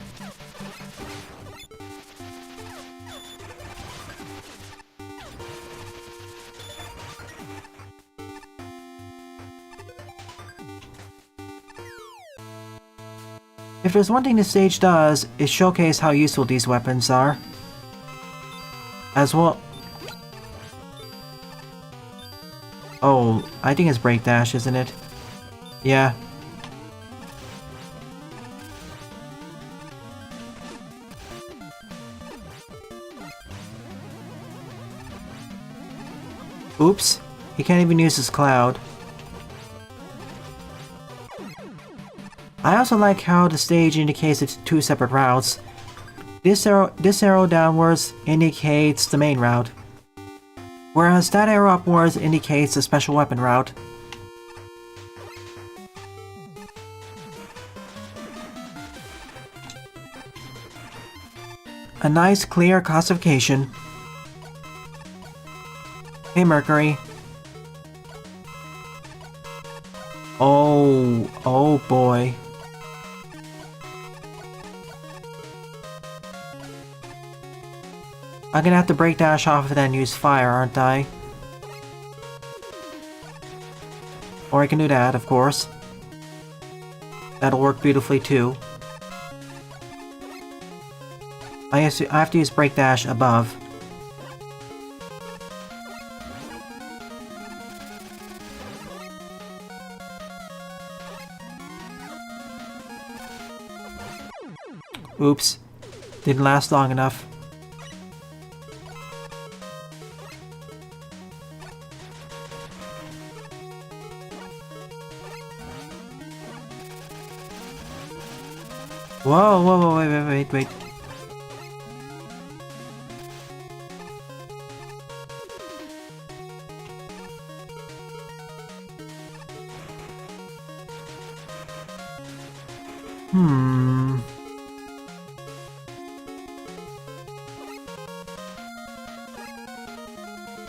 If there's one thing this stage does, is showcase how useful these weapons are. As well... Oh, I think it's break dash, isn't it? Yeah. Oops, he can't even use his cloud. I also like how the stage indicates it's two separate routes. This arrow downwards indicates the main route, whereas that arrow upwards indicates the special weapon route. A nice clear classification. Hey Mercury. Oh boy. I'm gonna have to break dash off of that and use fire, aren't I? Or I can do that, of course. That'll work beautifully too. I have to use Break Dash above. Oops. Didn't last long enough. Whoa, whoa, whoa, wait.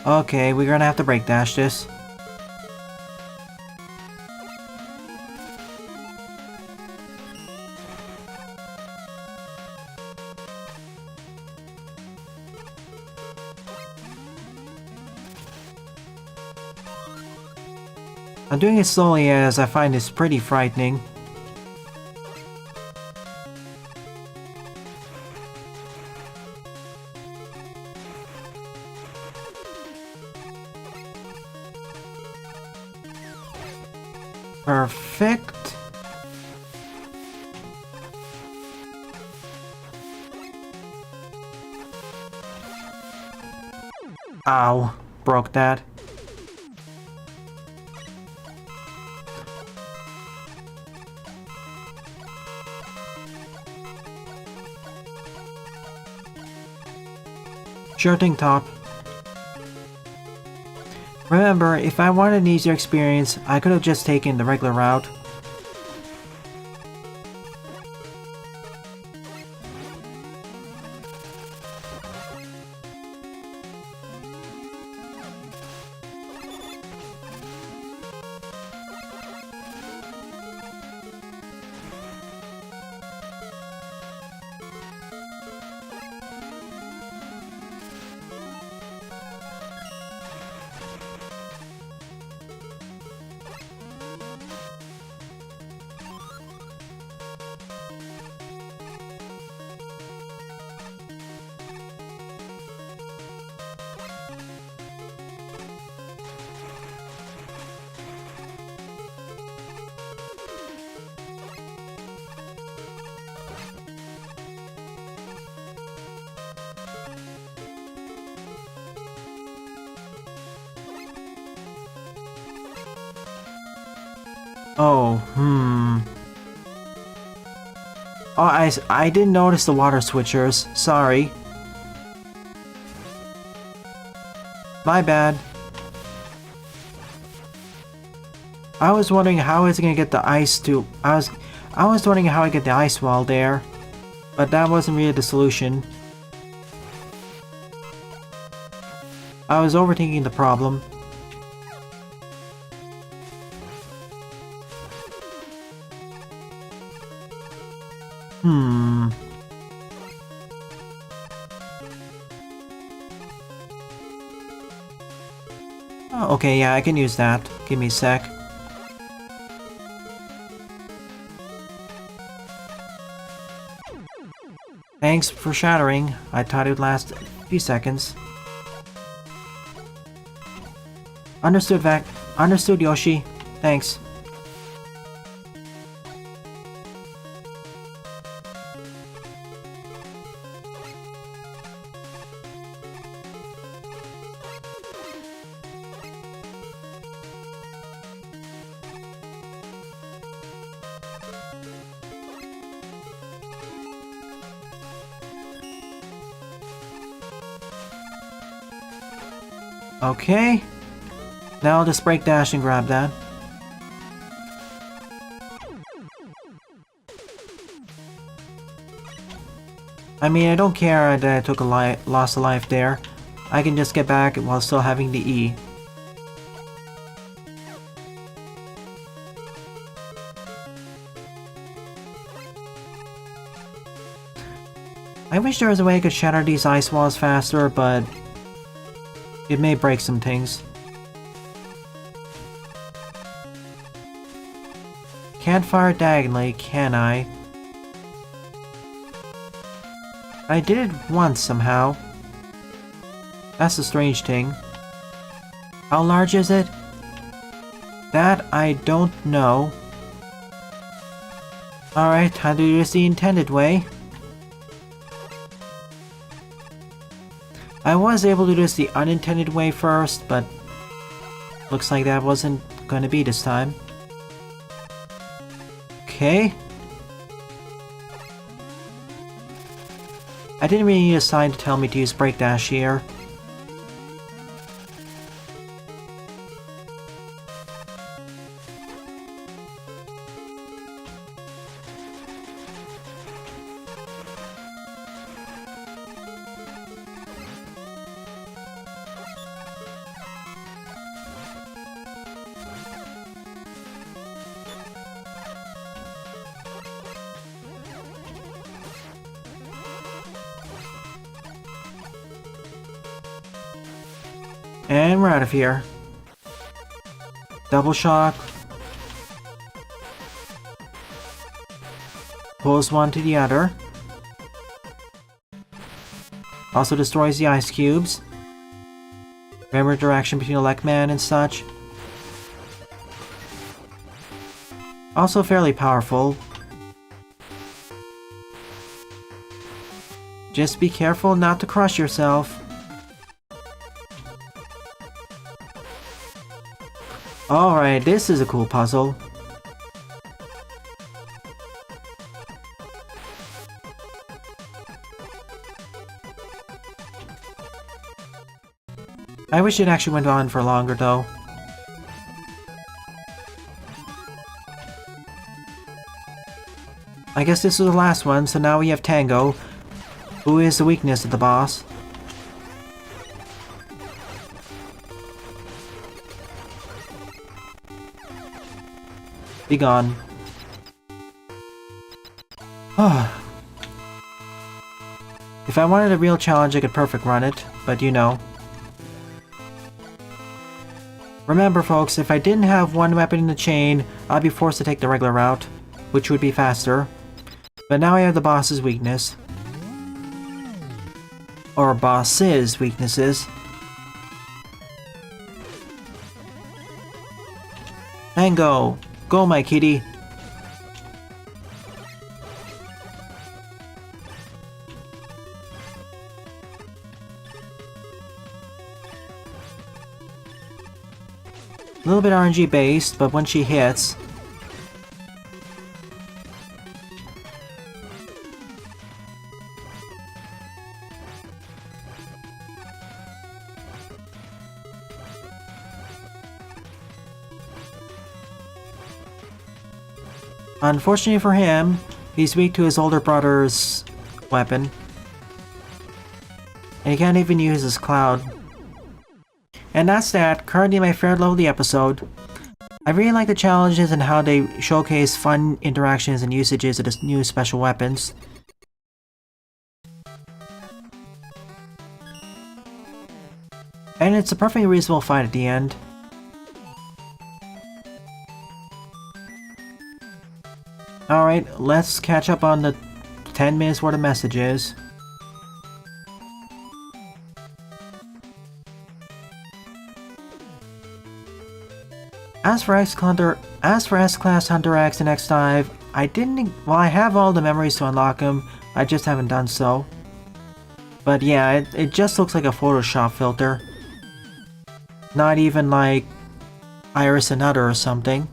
Okay, we're gonna have to break dash this. I'm doing it slowly as I find this pretty frightening. Perfect. Ow, broke that. Sure thing, Top. Remember, if I wanted an easier experience, I could have just taken the regular route. Oh, Oh, I didn't notice the water switchers. Sorry. My bad. I was wondering how it's gonna get the ice to... I was wondering how I get the ice wall there. But that wasn't really the solution. I was overthinking the problem. Oh, okay, yeah, I can use that. Give me a sec. Thanks for shattering. I thought it would last a few seconds. Understood, Vac. Understood, Yoshi. Thanks. Okay. Now I'll just break dash and grab that. I mean, I don't care that I took a lost a life there. I can just get back while still having the E. I wish there was a way I could shatter these ice walls faster, but it may break some things. Can't fire diagonally, can I? I did it once somehow. That's the strange thing. How large is it? That I don't know. Alright, time to do this the intended way. I was able to do this the unintended way first, but looks like that wasn't gonna be this time. Okay. I didn't really need a sign to tell me to use Break Dash here. And we're out of here. Double shock. Pulls one to the other. Also destroys the ice cubes. Remember interaction between the Lek-Man and such. Also fairly powerful. Just be careful not to crush yourself. Alright, this is a cool puzzle. I wish it actually went on for longer though. I guess this is the last one, so now we have Tango, who is the weakness of the boss. Be gone. If I wanted a real challenge, I could perfect run it, but you know. Remember folks, if I didn't have one weapon in the chain, I'd be forced to take the regular route, which would be faster. But now I have the boss's weakness. Or boss's weaknesses. Tango! Go, my kitty! A little bit RNG based, but when she hits... Unfortunately for him, he's weak to his older brother's weapon. And he can't even use his cloud. And that's that. Currently my favorite level of the episode. I really like the challenges and how they showcase fun interactions and usages of the new special weapons. And it's a perfectly reasonable fight at the end. Alright, let's catch up on the 10 minutes worth of messages. As for S-Class Hunter X and X-Dive, I have all the memories to unlock them, I just haven't done so. But yeah, it just looks like a Photoshop filter. Not even like Iris and Nutter or something.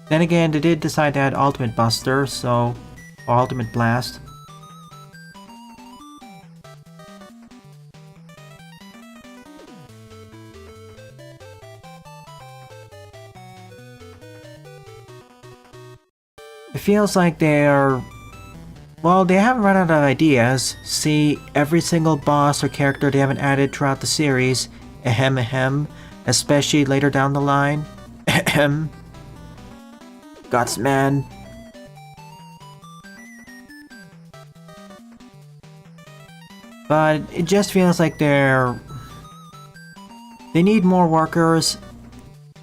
Then again, they did decide to add Ultimate Buster, or Ultimate Blast. It feels like they're... Well, they haven't run out of ideas. See, every single boss or character they haven't added throughout the series. Ahem ahem. Especially later down the line. Ahem. Guts, man. But it just feels like they're They need more workers,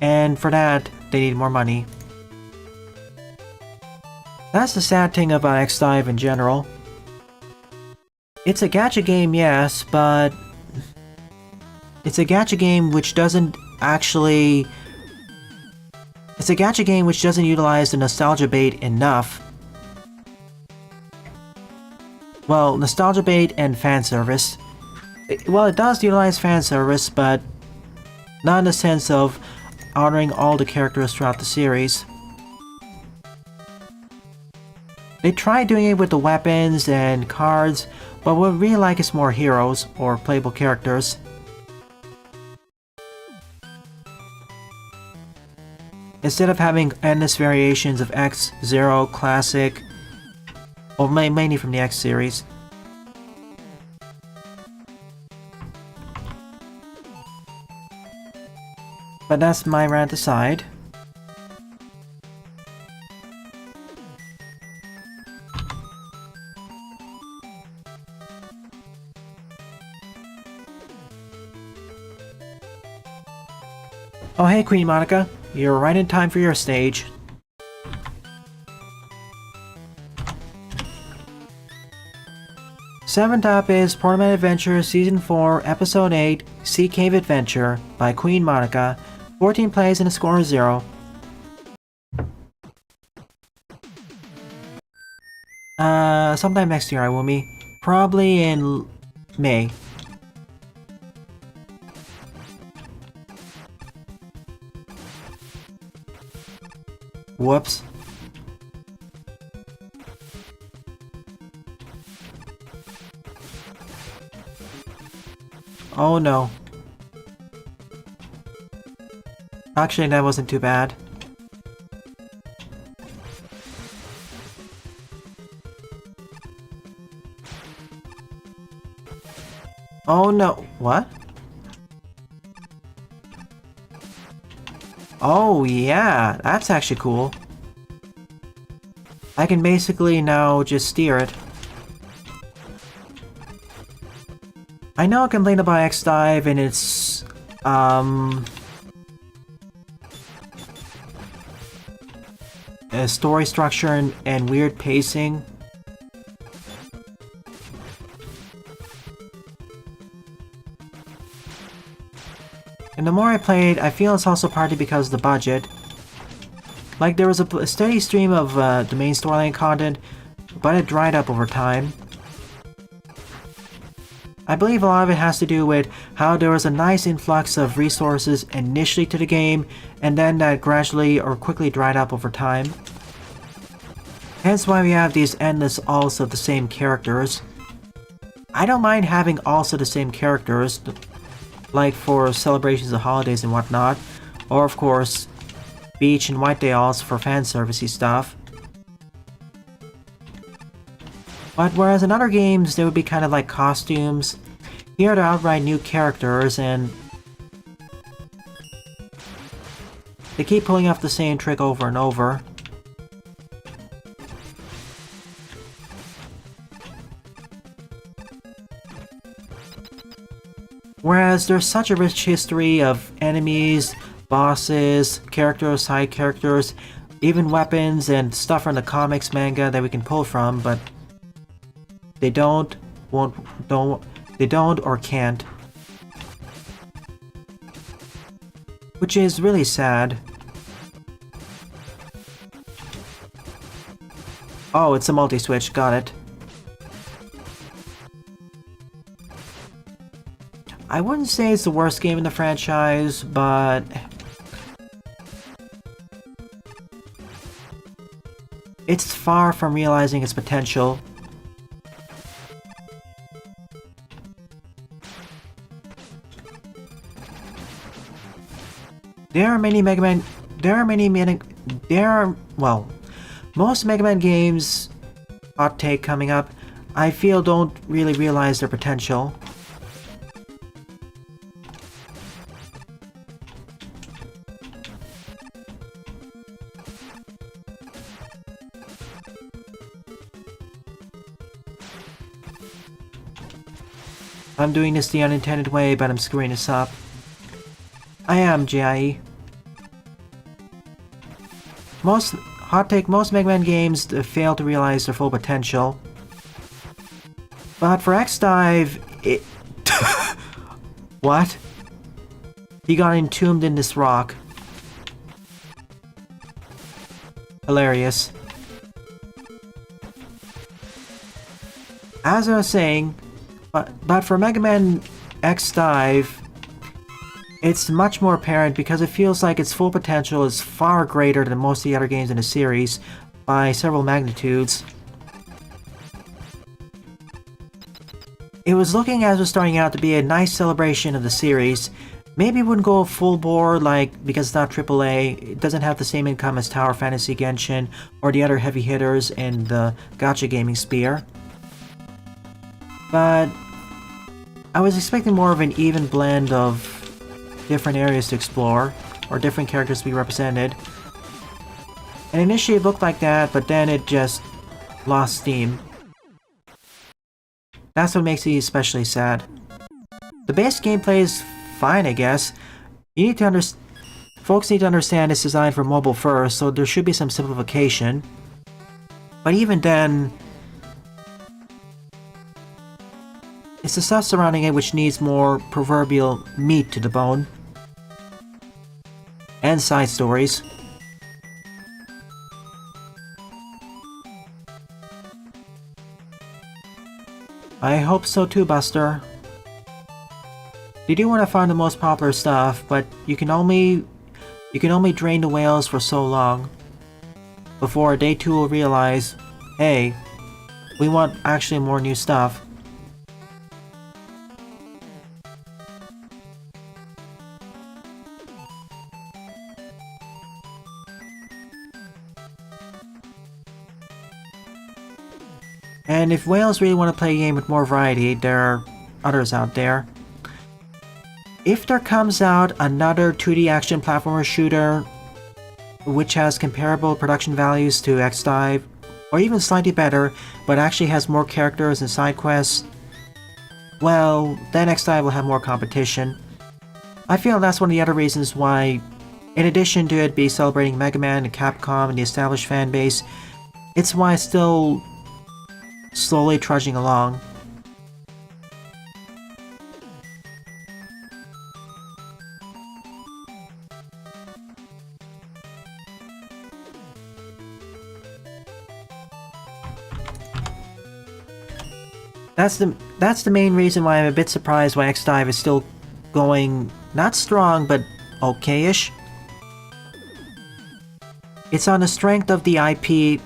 and for that, they need more money. That's the sad thing about X-Dive in general. It's a gacha game, yes, but it's a gacha game which doesn't actually... It's a gacha game which doesn't utilize the nostalgia bait enough. Well, nostalgia bait and fan service. Well, it does utilize fan service, but not in the sense of honoring all the characters throughout the series. They tried doing it with the weapons and cards, but what we really like is more heroes or playable characters. Instead of having endless variations of X, Zero, Classic, or mainly from the X series. But that's my rant aside. Oh hey Queen Monica, you're right in time for your stage. Seventh up is Portament Adventure Season 4, Episode 8, Sea Cave Adventure by Queen Monica. 14 plays and a score of 0. Sometime next year, Iwumi. Probably in May. Whoops. Oh no. Actually, that wasn't too bad. Oh no. What? Oh yeah, that's actually cool. I can basically now just steer it. I know I complained about X-Dive and its, story structure and weird pacing. And the more I played, I feel it's also partly because of the budget. Like, there was a steady stream of the main storyline content, but it dried up over time. I believe a lot of it has to do with how there was a nice influx of resources initially to the game, and then that gradually or quickly dried up over time. Hence why we have these endless alts of the same characters. I don't mind having alts of the same characters, like for celebrations of holidays and whatnot, or of course, Beach and White Day alts for fanservice-y stuff. But whereas in other games, they would be kind of like costumes, here they're outright new characters, and they keep pulling off the same trick over and over. Whereas there's such a rich history of enemies, bosses, characters, side characters, even weapons and stuff from the comics, manga that we can pull from, but they don't or can't. Which is really sad. Oh, it's a multi-switch, got it. I wouldn't say it's the worst game in the franchise, but it's far from realizing its potential. Most Mega Man games, hot take coming up, I feel don't really realize their potential. I'm doing this the unintended way, but I'm screwing this up. I am, GIE. Hot take, most Mega Man games fail to realize their full potential. But for X-Dive, it... What? He got entombed in this rock. Hilarious. As I was saying, but for Mega Man X-Dive, it's much more apparent because it feels like its full potential is far greater than most of the other games in the series by several magnitudes. It was looking as it was starting out to be a nice celebration of the series. Maybe it wouldn't go full bore, because it's not AAA, it doesn't have the same income as Tower Fantasy Genshin or the other heavy hitters in the gacha gaming sphere. But I was expecting more of an even blend of different areas to explore, or different characters to be represented. And initially it looked like that, but then it just lost steam. That's what makes it especially sad. The base gameplay is fine, I guess. Folks need to understand it's designed for mobile first, so there should be some simplification. But even then, it's the stuff surrounding it which needs more proverbial meat to the bone. And side stories. I hope so too, Buster. You do want to find the most popular stuff, but you can only drain the whales for so long before day 2 will realize, hey, we want actually more new stuff. And if whales really want to play a game with more variety, there are others out there. If there comes out another 2D action platformer shooter which has comparable production values to X-Dive, or even slightly better, but actually has more characters and side quests, well, then X-Dive will have more competition. I feel that's one of the other reasons why, in addition to it be celebrating Mega Man and Capcom and the established fan base, it's why it's still slowly trudging along. That's the main reason why I'm a bit surprised why X-Dive is still going, not strong, but okay-ish. It's on the strength of the IP,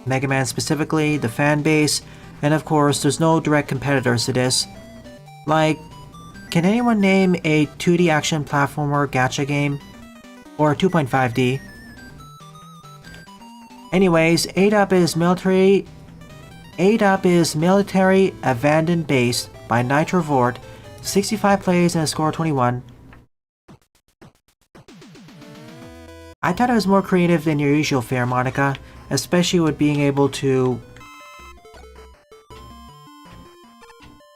Mega Man specifically, the fan base, and of course there's no direct competitors to this. Like, can anyone name a 2D action platformer gacha game? Or 2.5D? Anyways, 8-Up is Military Abandoned Base by Nitro Vort, 65 plays and a score of 21. I thought it was more creative than your usual fare, Monica, especially with being able to...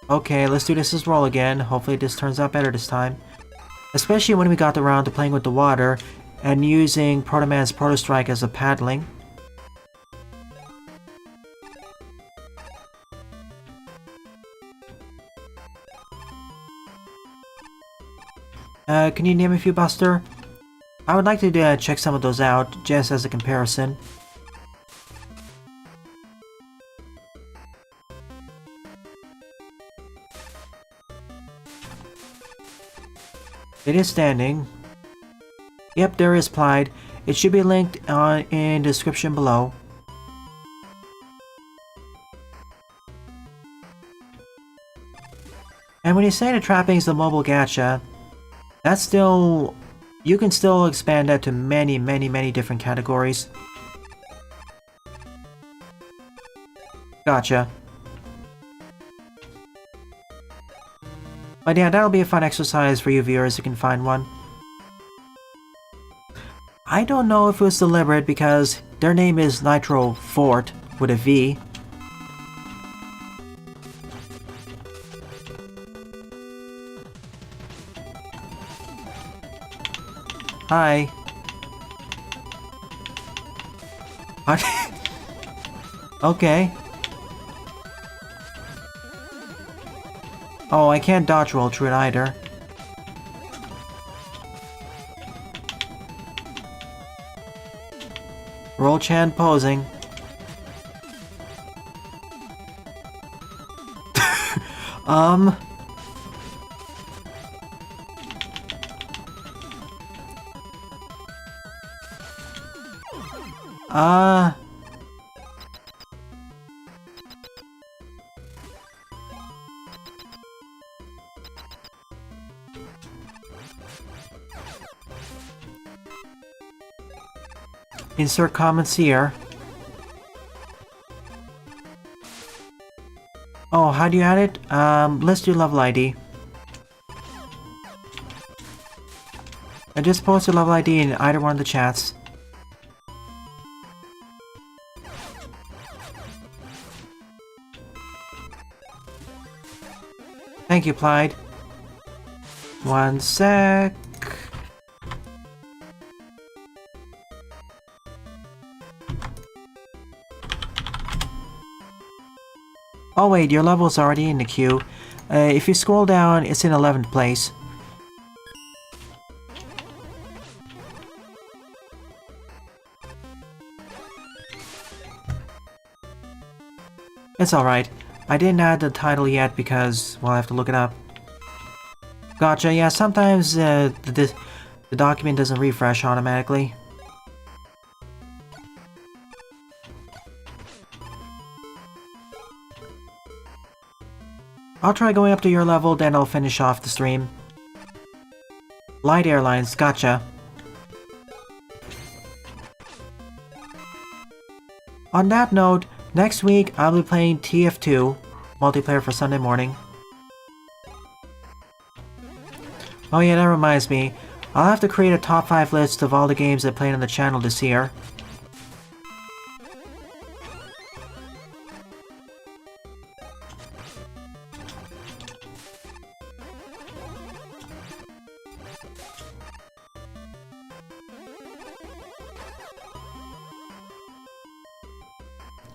Okay, let's do this as roll again. Hopefully this turns out better this time. Especially when we got around to playing with the water and using Proto Man's Proto Strike as a paddling. Can you name a few, Buster? I would like to check some of those out, just as a comparison. It is standing. Yep, there is Plied. It should be linked in the description below. And when you say the trappings of mobile gacha, that's still... you can still expand that to many, many, many different categories. Gotcha. But yeah, that'll be a fun exercise for you viewers who can find one. I don't know if it was deliberate because their name is Nitro Vort with a V. Hi. Okay. Oh, I can't dodge roll through it either. Roll Chan posing. Um... Insert comments here. Oh, how do you add it? List your level ID. I just posted level ID in either one of the chats. Thank you, Clyde. One sec. Oh wait, your level's already in the queue. If you scroll down, it's in 11th place. It's alright. I didn't add the title yet because, well, I have to look it up. Gotcha, yeah, sometimes the document doesn't refresh automatically. I'll try going up to your level, then I'll finish off the stream. Light Airlines, gotcha. On that note, next week I'll be playing TF2, multiplayer for Sunday morning. Oh yeah, that reminds me. I'll have to create a top 5 list of all the games I played on the channel this year.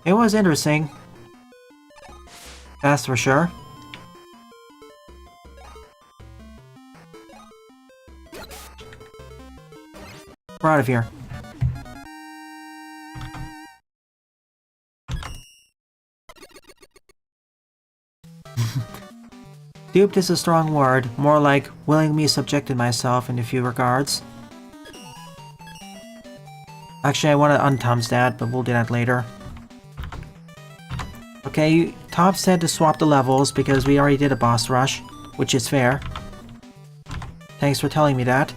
It was interesting. That's for sure. We're out of here. Duped is a strong word, more like willingly subjected myself in a few regards. Actually, I want to unTum's that, but we'll do that later. Okay, Top said to swap the levels because we already did a boss rush, which is fair. Thanks for telling me that.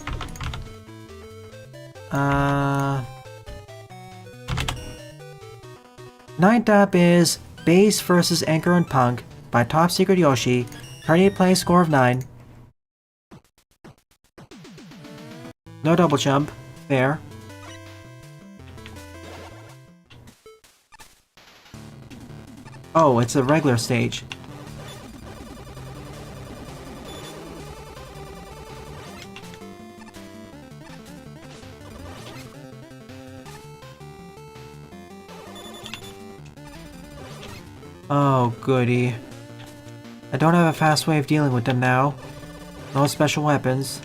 Ninth up is Base vs. Anchor and Punk by Top Secret Yoshi. Currently playing score of 9. No double jump. Fair. Oh, it's a regular stage. Oh, goody. I don't have a fast way of dealing with them now. No special weapons.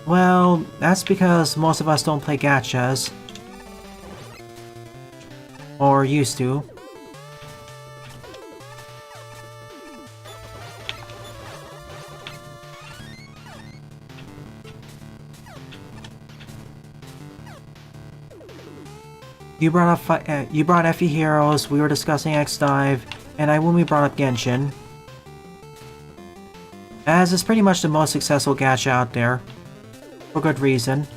Well, that's because most of us don't play gachas. Or used to. You brought up FE Heroes, we were discussing X-Dive, and when we brought up Genshin. As it's pretty much the most successful gacha out there. For good reason.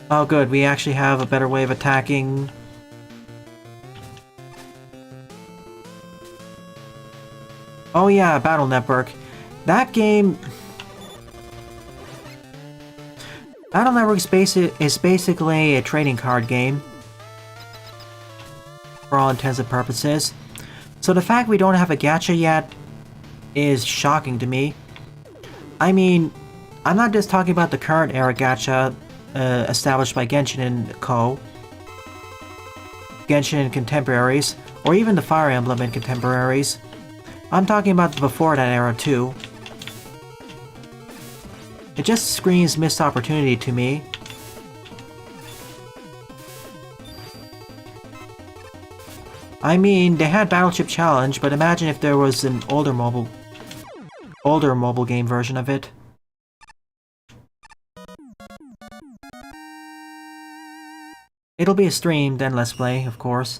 Oh good, we actually have a better way of attacking. Oh yeah, Battle Network. That game... Battle Network is basically a trading card game. For all intents and purposes. So the fact we don't have a gacha yet is shocking to me. I mean, I'm not just talking about the current era gacha established by Genshin and Co. Genshin and contemporaries, or even the Fire Emblem and contemporaries. I'm talking about before that era too. It just screams missed opportunity to me. I mean, they had Battleship Challenge, but imagine if there was an older mobile game version of it. It'll be a stream, then Let's Play, of course.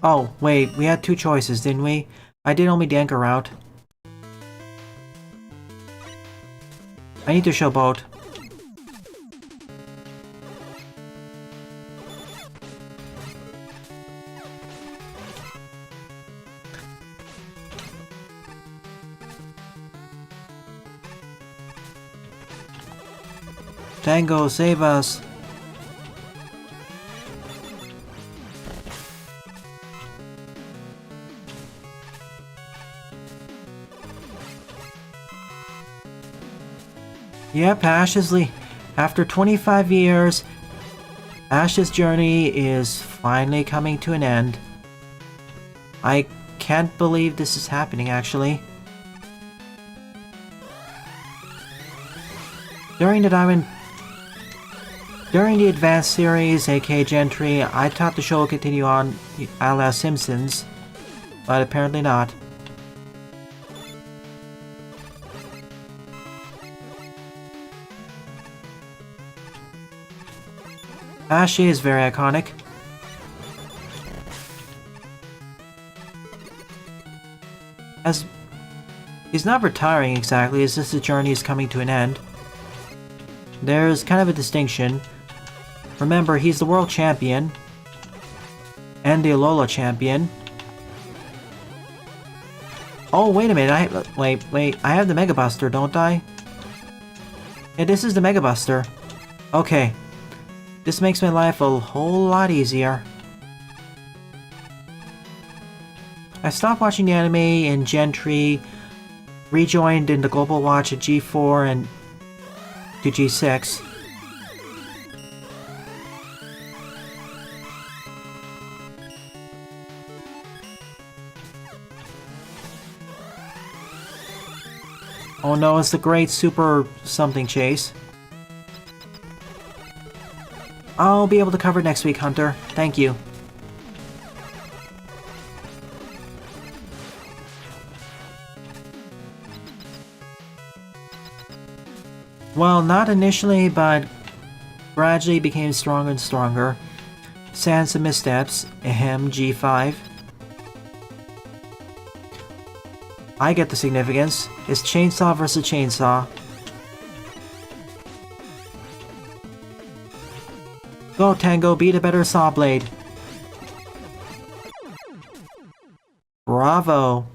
Oh, wait, we had two choices, didn't we? I did only the anchor route. I need to show both. Tango, save us! Yep, after 25 years, Ash's journey is finally coming to an end. I can't believe this is happening, actually. During the Advanced series, aka Gentry, I thought the show would continue on a la Simpsons, but apparently not. Ash is very iconic. As he's not retiring exactly, it's just the journey is coming to an end. There's kind of a distinction. Remember, he's the world champion and the Alola champion. Oh, wait a minute, wait, I have the Mega Buster, don't I? Yeah, this is the Mega Buster. Okay. This makes my life a whole lot easier. I stopped watching the anime in Gentry, rejoined in the Global Watch at G4 and to G6. Oh no, it's the great super something chase. I'll be able to cover it next week, Hunter. Thank you. Well, not initially, but gradually became stronger and stronger. Sans some missteps. Ahem, G5. I get the significance. It's chainsaw versus chainsaw. Go, Tango, beat a better saw blade. Bravo.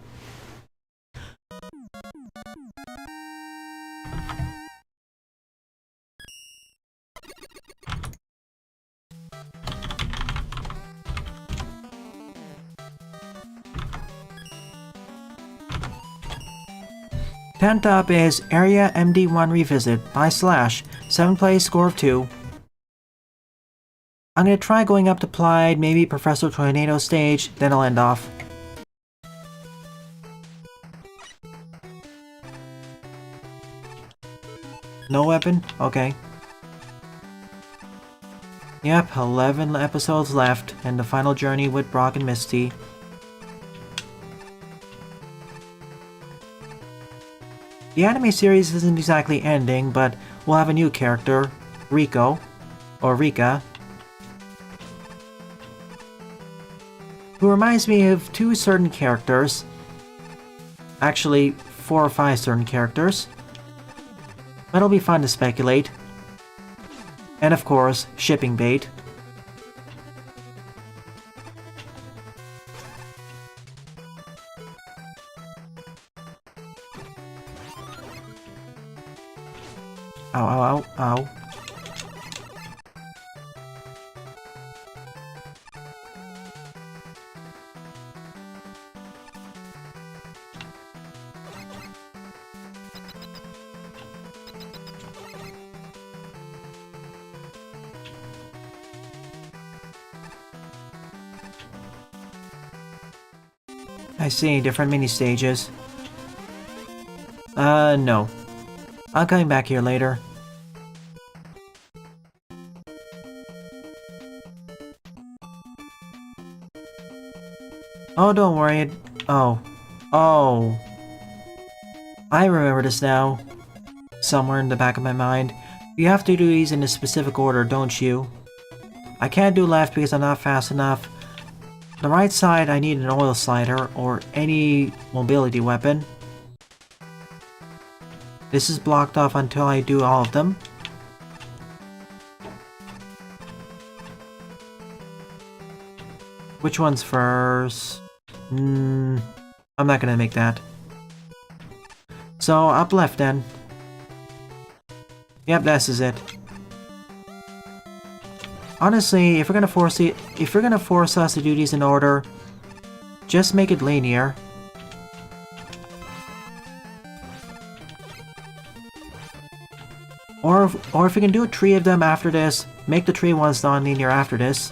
Tenth up is Area MD1 Revisit by Slash. 7th place, score of 2. I'm gonna try going up to Clyde, maybe Professor Tornado stage, then I'll end off. No weapon? Okay. Yep, 11 episodes left, and the final journey with Brock and Misty. The anime series isn't exactly ending, but we'll have a new character, Rico, or Rika, who reminds me of 2 certain characters. Actually, 4 or 5 certain characters. But it'll be fun to speculate. And of course, shipping bait. Ow, ow, ow, ow. I see, different mini stages. No. I'll come back here later. Oh, don't worry. Oh. Oh. I remember this now. Somewhere in the back of my mind. You have to do these in a specific order, don't you? I can't do left because I'm not fast enough. The right side, I need an oil slider or any mobility weapon. This is blocked off until I do all of them. Which one's first? I'm not gonna make that. So, up left then. Yep, this is it. Honestly, if you're gonna force us to do these in order, just make it linear. Or if you can do 3 of them after this, make the 3 ones non-linear after this.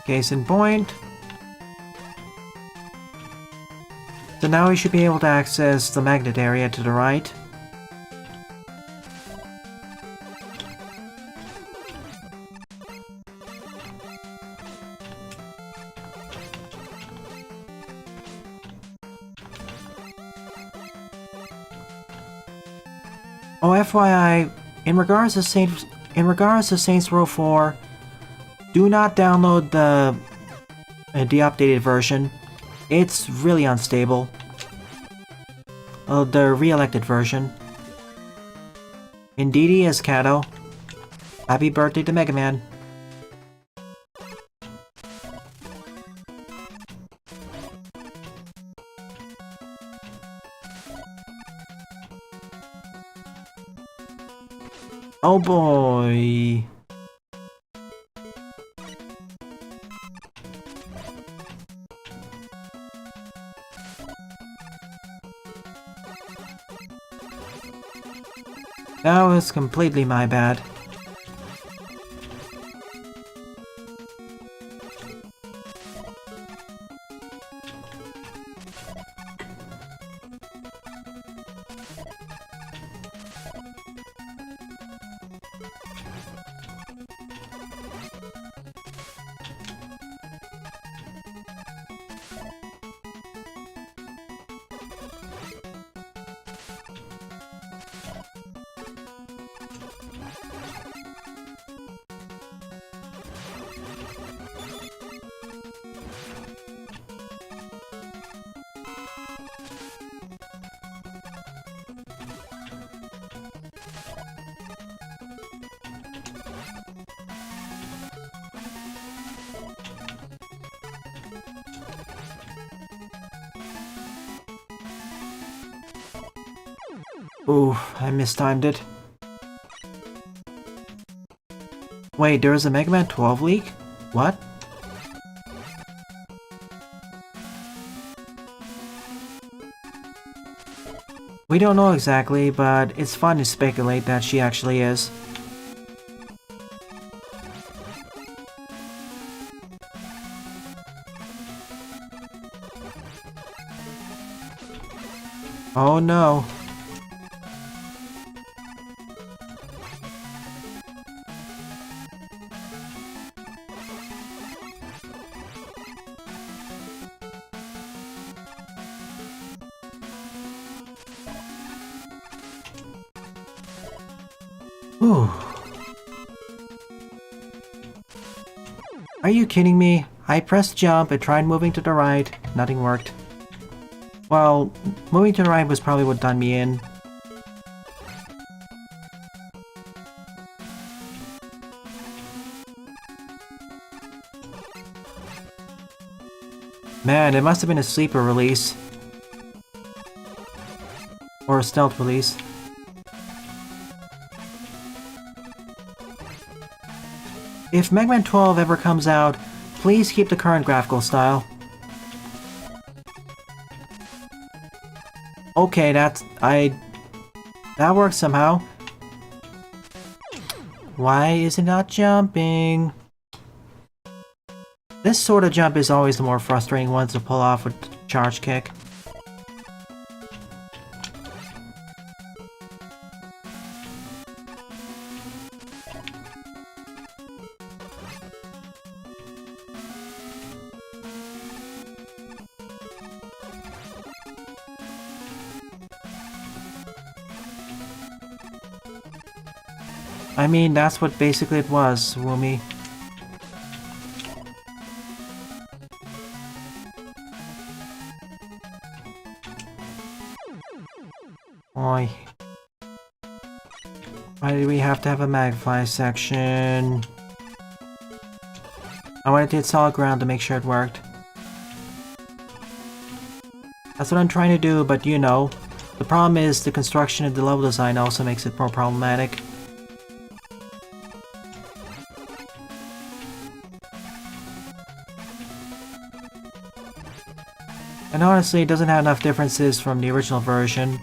Case in point. So now we should be able to access the magnet area to the right. Oh, FYI, in regards to Saints Row 4, do not download the updated version. It's really unstable. The re-elected version. Indeedy as Kato. Happy birthday to Mega Man. Oh boy. That was completely my bad. Ooh, I mistimed it. Wait, there was a Mega Man 12 leak? What? We don't know exactly, but it's fun to speculate that she actually is. Oh no. Ooh. Are you kidding me? I pressed jump and tried moving to the right. Nothing worked. Well, moving to the right was probably what done me in. Man, it must have been a sleeper release. Or a stealth release. If Mega Man 12 ever comes out, please keep the current graphical style. Okay, that works somehow. Why is it not jumping? This sort of jump is always the more frustrating one to pull off with charge kick. I mean, that's what basically it was, Woomy. Oi. Why do we have to have a magfly section? I wanted to hit solid ground to make sure it worked. That's what I'm trying to do, but you know, the problem is the construction of the level design also makes it more problematic. And honestly, it doesn't have enough differences from the original version.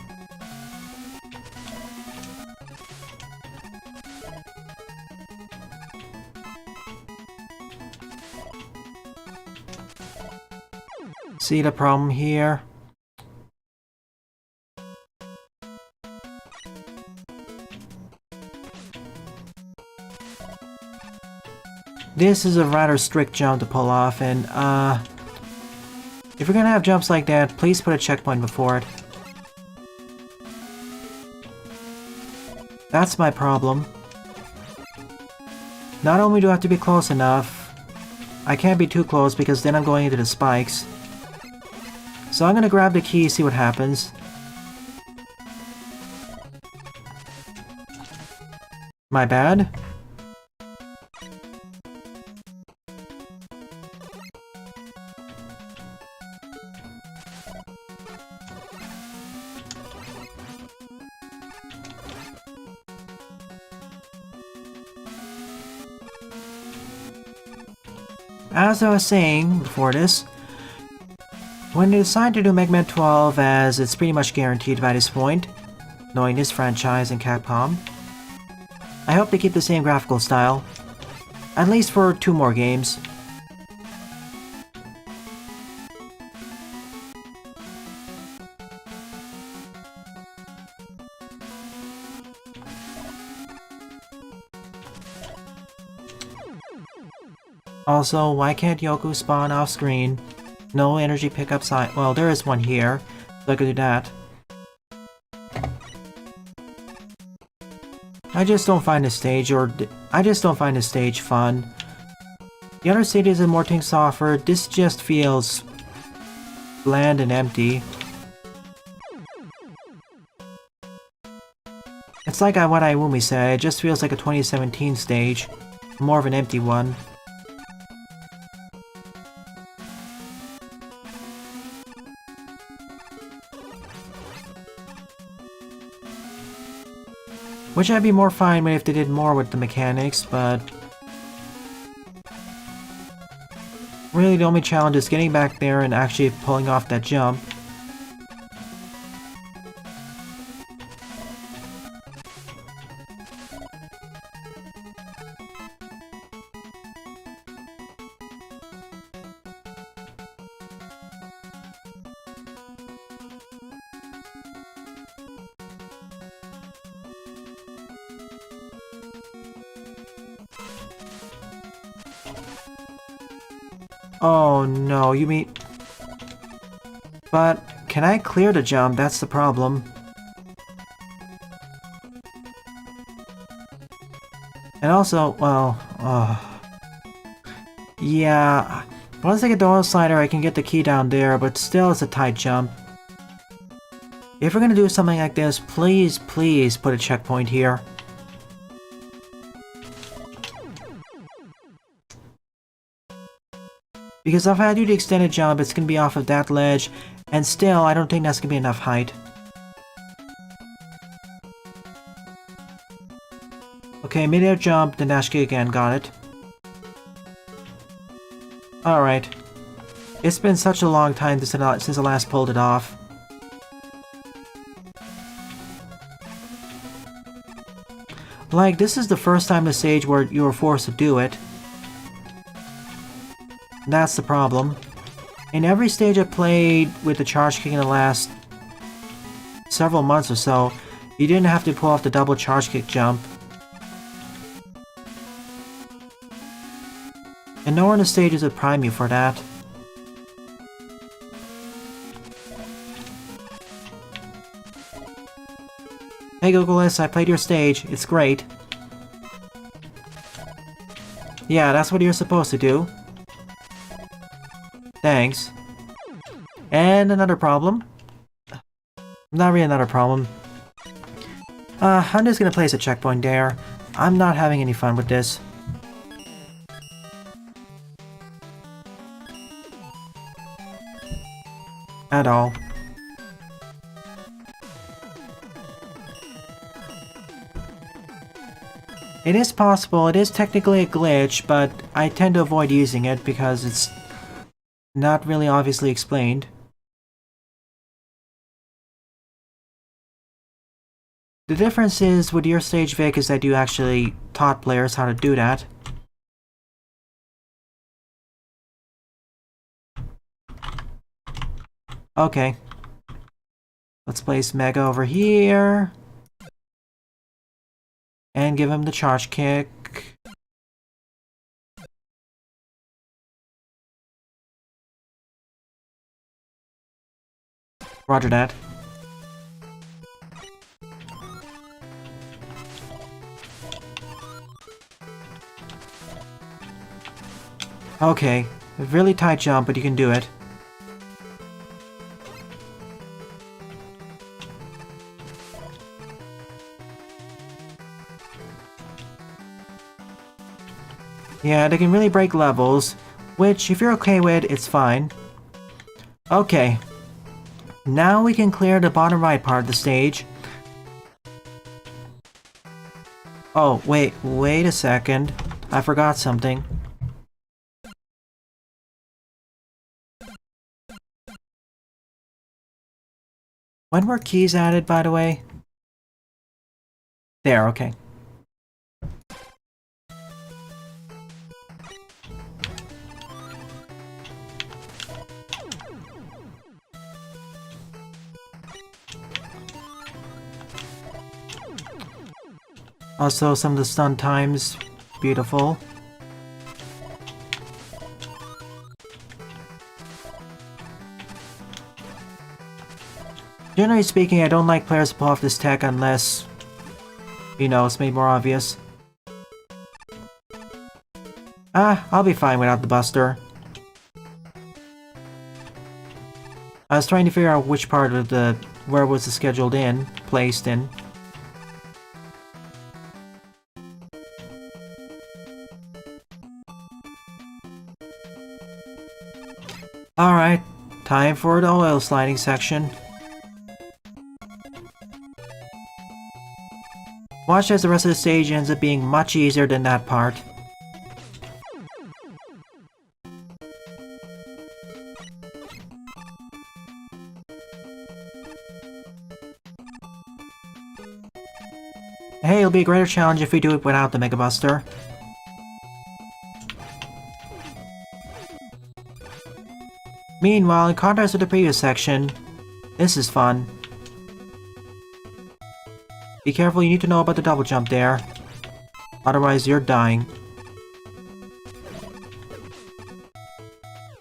See the problem here? This is a rather strict jump to pull off, and if you're gonna have jumps like that, please put a checkpoint before it. That's my problem. Not only do I have to be close enough, I can't be too close because then I'm going into the spikes. So I'm gonna grab the key, see what happens. My bad. As I was saying before this, when they decide to do Mega Man 12, as it's pretty much guaranteed by this point, knowing this franchise and Capcom, I hope they keep the same graphical style, at least for 2 more games. Also, why can't Yoku spawn off screen? No energy pickup sign. Well, there is one here, so I could do that. I just don't find the stage fun. The other stages and more things offered, this just feels bland and empty. It's like what Iwumi said, it just feels like a 2017 stage, more of an empty one. Which I'd be more fine with if they did more with the mechanics, but really the only challenge is getting back there and actually pulling off that jump. Oh no, you mean... But, can I clear the jump? That's the problem. And also, well, yeah, once I get the oil slider I can get the key down there, but still it's a tight jump. If we're gonna do something like this, please put a checkpoint here. Because if I do the extended jump, it's gonna be off of that ledge, and still, I don't think that's gonna be enough height. Okay, mid-air jump, then dash kick again, got it. Alright. It's been such a long time since I last pulled it off. Like, this is the first time in the stage where you were forced to do it. That's the problem. In every stage I played with the charge kick in the last several months or so, you didn't have to pull off the double charge kick jump. And nowhere in the stages would prime you for that. Hey Googleus, I played your stage. It's great. Yeah, that's what you're supposed to do. Thanks. And another problem. Not really another problem. I'm just gonna place a checkpoint there. I'm not having any fun with this. At all. It is possible, it is technically a glitch, but I tend to avoid using it because it's not really obviously explained. The difference is with your stage, Vic, is that you actually taught players how to do that. Okay. Let's place Mega over here. And give him the charge kick. Roger that. Okay, a really tight jump, but you can do it. Yeah, they can really break levels, which, if you're okay with, it's fine. Okay. Now we can clear the bottom right part of the stage. Oh, wait a second. I forgot something. When were keys added, by the way? There, okay. Also, some of the stun times, beautiful. Generally speaking, I don't like players to pull off this tech unless, you know, it's made more obvious. I'll be fine without the Buster. I was trying to figure out which part of the... where was it scheduled in, placed in. Alright, time for the oil sliding section. Watch as the rest of the stage ends up being much easier than that part. Hey, it'll be a greater challenge if we do it without the Mega Buster. Meanwhile, in contrast to the previous section, this is fun. Be careful, you need to know about the double jump there. Otherwise, you're dying.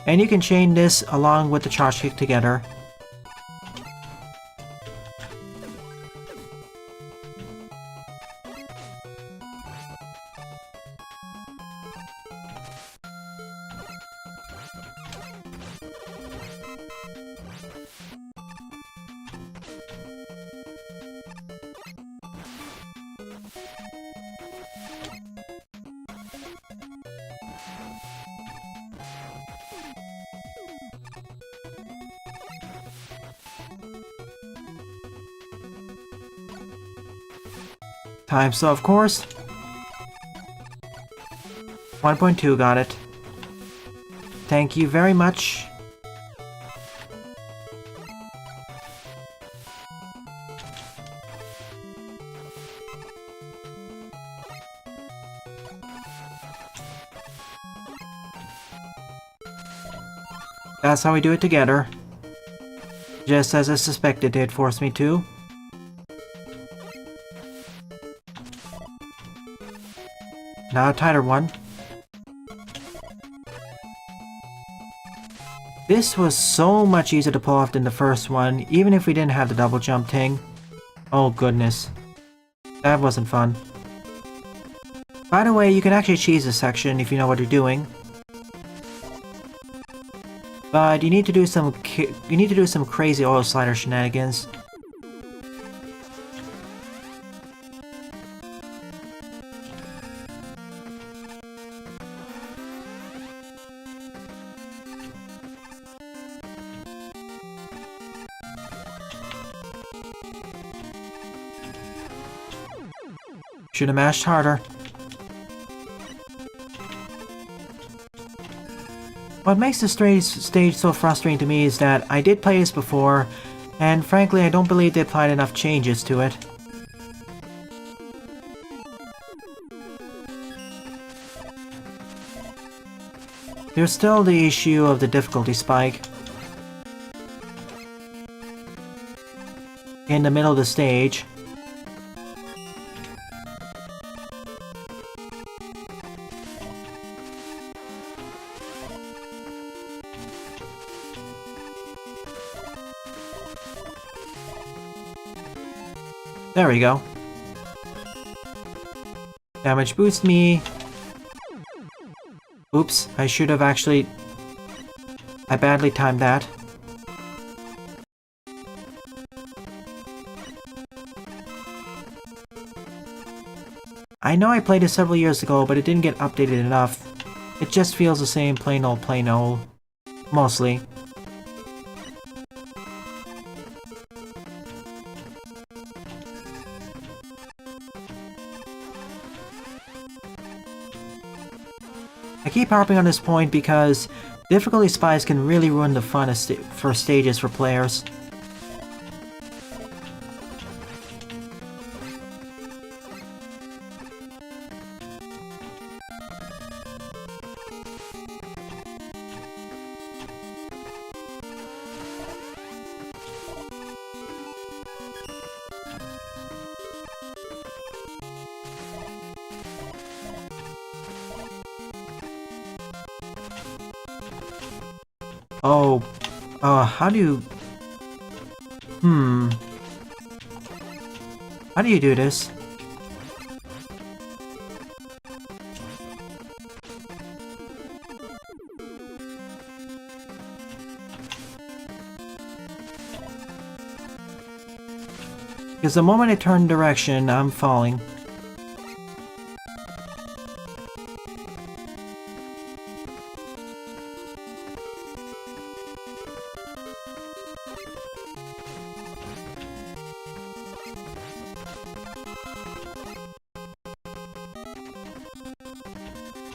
And you can chain this along with the charge kick together. Time, so of course. 1.2 got it. Thank you very much. That's how we do it together. Just as I suspected they'd force me to. Now a tighter one. This was so much easier to pull off than the first one, even if we didn't have the double jump thing. Oh goodness. That wasn't fun. By the way, you can actually cheese this section if you know what you're doing. But you need to do some crazy oil slider shenanigans. Should have mashed harder. What makes this stage so frustrating to me is that I did play this before, and frankly I don't believe they applied enough changes to it. There's still the issue of the difficulty spike in the middle of the stage. There we go. Damage boost me. Oops, I should have actually... I badly timed that. I know I played it several years ago, but it didn't get updated enough. It just feels the same plain old. Mostly. I keep harping on this point because difficulty spikes can really ruin the fun for stages for players. How do you... How do you do this? Because the moment I turn direction, I'm falling.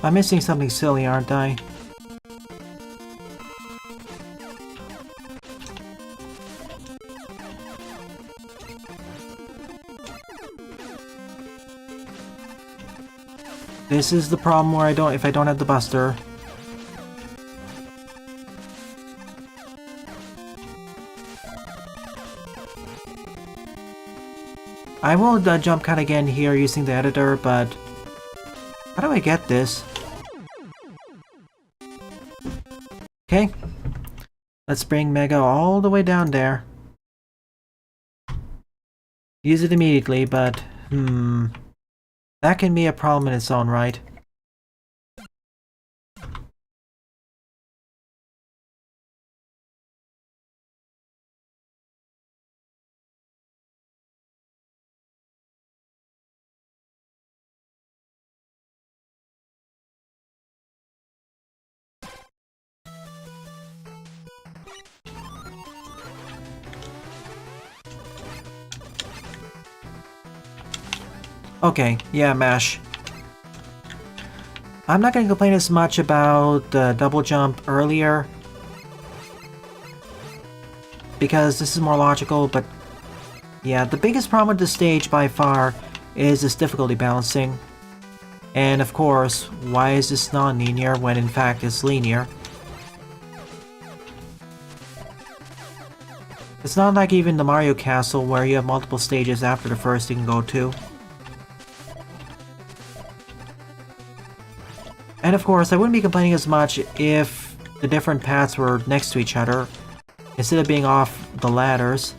I'm missing something silly, aren't I? This is the problem where if I don't have the buster. I will jump cut again here using the editor, but how do I get this? Okay, let's bring Mega all the way down there. Use it immediately, but that can be a problem in its own right. Okay, yeah, mash. I'm not going to complain as much about the double jump earlier, because this is more logical, but yeah, the biggest problem with this stage by far is this difficulty balancing. And of course, why is this non-linear when in fact it's linear? It's not like even the Mario Castle where you have multiple stages after the first you can go to. And of course, I wouldn't be complaining as much if the different paths were next to each other, instead of being off the ladders.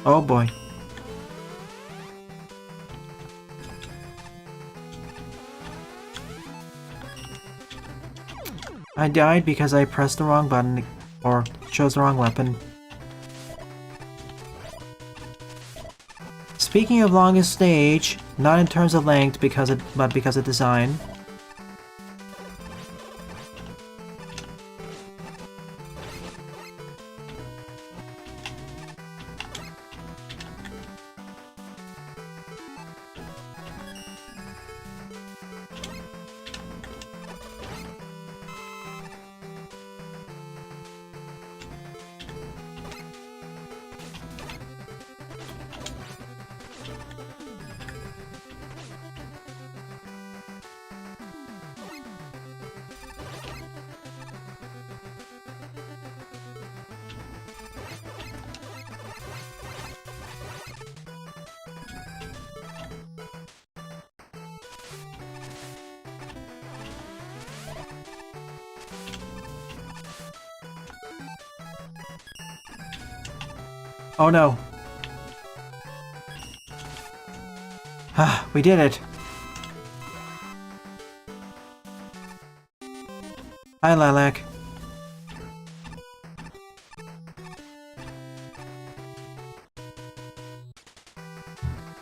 Oh boy. I died because I pressed the wrong button, or chose the wrong weapon. Speaking of longest stage, not in terms of length but because of design. Oh no. Ah, we did it. Hi, Lilac.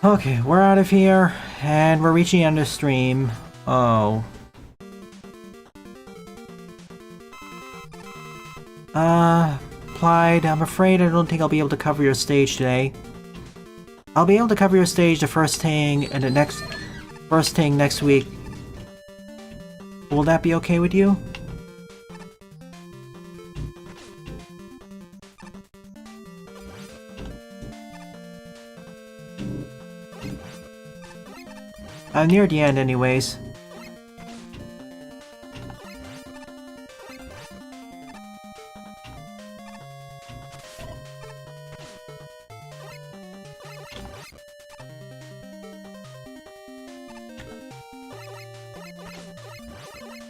Okay, we're out of here, and we're reaching the end of stream. Oh. Clyde, I'm afraid I don't think I'll be able to cover your stage today. I'll be able to cover your stage the first thing next week. Will that be okay with you? I'm near the end anyways.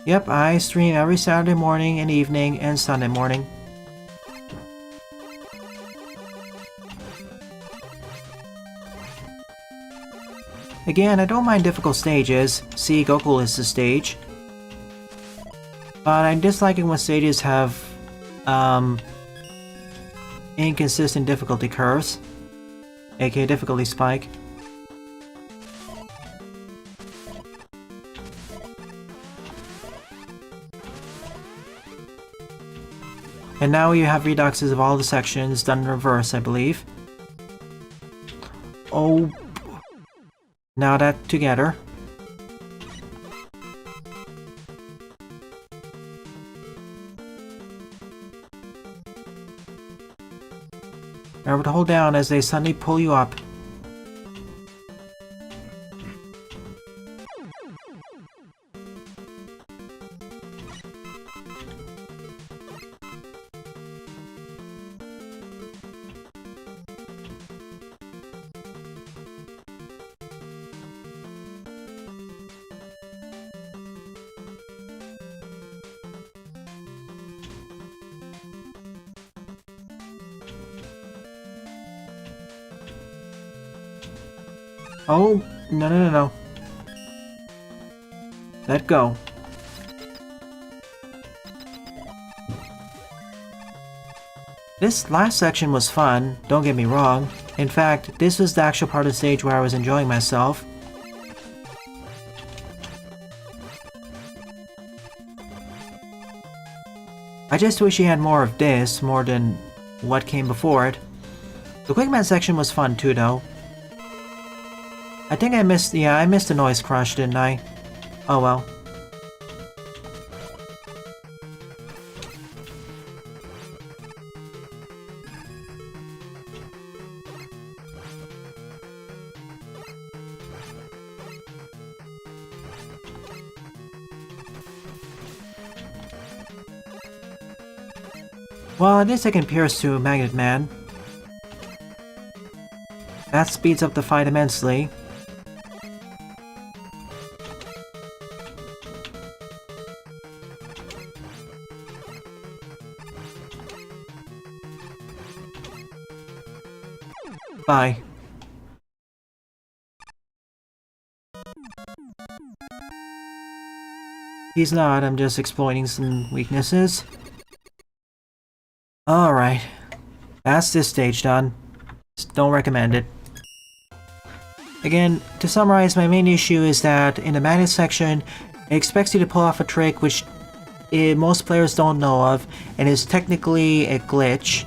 Yep, I stream every Saturday morning and evening and Sunday morning. Again, I don't mind difficult stages. See, Goku is the stage. But I'm disliking when stages have inconsistent difficulty curves, aka difficulty spike. And now you have reduxes of all the sections done in reverse, I believe. Oh. Now that together. Remember to hold down as they suddenly pull you up. Oh, no. Let go. This last section was fun, don't get me wrong. In fact, this was the actual part of the stage where I was enjoying myself. I just wish he had more of this, more than what came before it. The Quickman section was fun too, though. I think I missed the Noise Crush, didn't I? Oh well. Well, at least I can pierce to Magnet Man. That speeds up the fight immensely. Bye. He's not, I'm just exploiting some weaknesses. Alright. That's this stage done. Just don't recommend it. Again, to summarize, my main issue is that in the magnet section, it expects you to pull off a trick which most players don't know of, and is technically a glitch.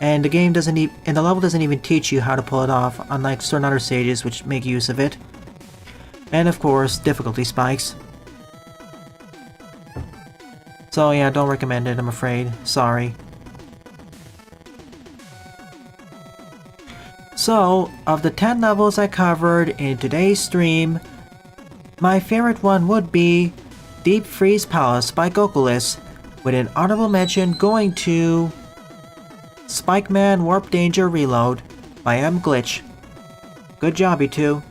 And the game doesn't and the level doesn't even teach you how to pull it off, unlike certain other stages which make use of it. And of course, difficulty spikes. So yeah, don't recommend it, I'm afraid. Sorry. So, of the 10 levels I covered in today's stream, my favorite one would be Deep Freeze Palace by Gokulis, with an honorable mention going to Spikeman Warp Danger Reload by M Glitch. Good job, you two.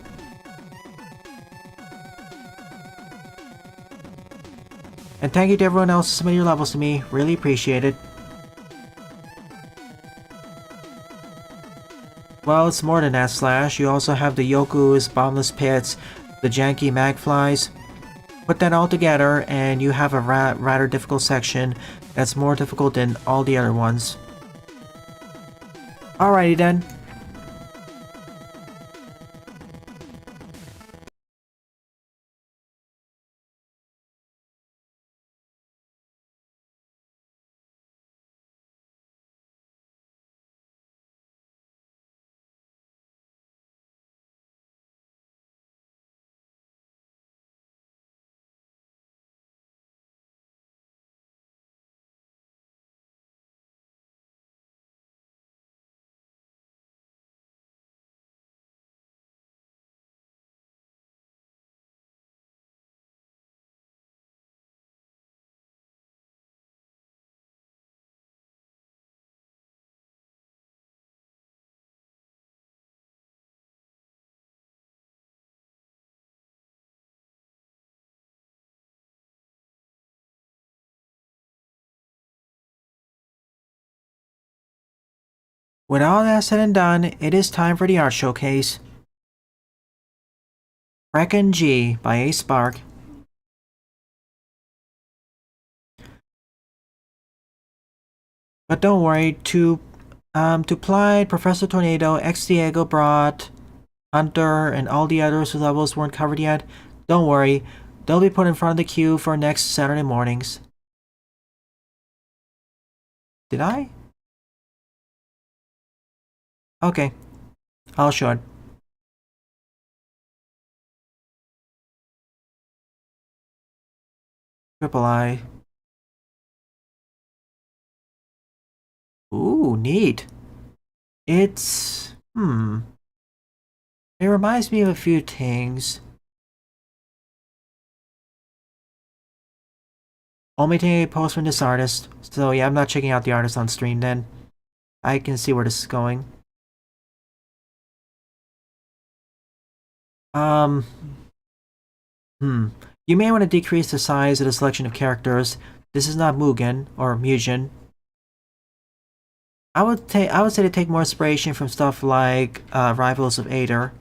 And thank you to everyone else who submitted your levels to me, really appreciate it. Well, it's more than that, Slash. You also have the Yoku's, Bombless Pits, the janky Magflies. Put that all together and you have a rather difficult section that's more difficult than all the other ones. Alrighty then. With all that said and done, it is time for the art showcase. Wrecking G by A Spark. But don't worry, to Plight, Professor Tornado, X Diego brought Hunter, and all the others whose levels weren't covered yet, don't worry, they'll be put in front of the queue for next Saturday mornings. Did I? Okay, I'll show it. Triple I. Ooh, neat. It's... It reminds me of a few things. Only taking a post from this artist. So yeah, I'm not checking out the artist on stream then. I can see where this is going. You may want to decrease the size of the selection of characters. This is not Mugen or Mugen. I would say to take more inspiration from stuff like Rivals of Aether.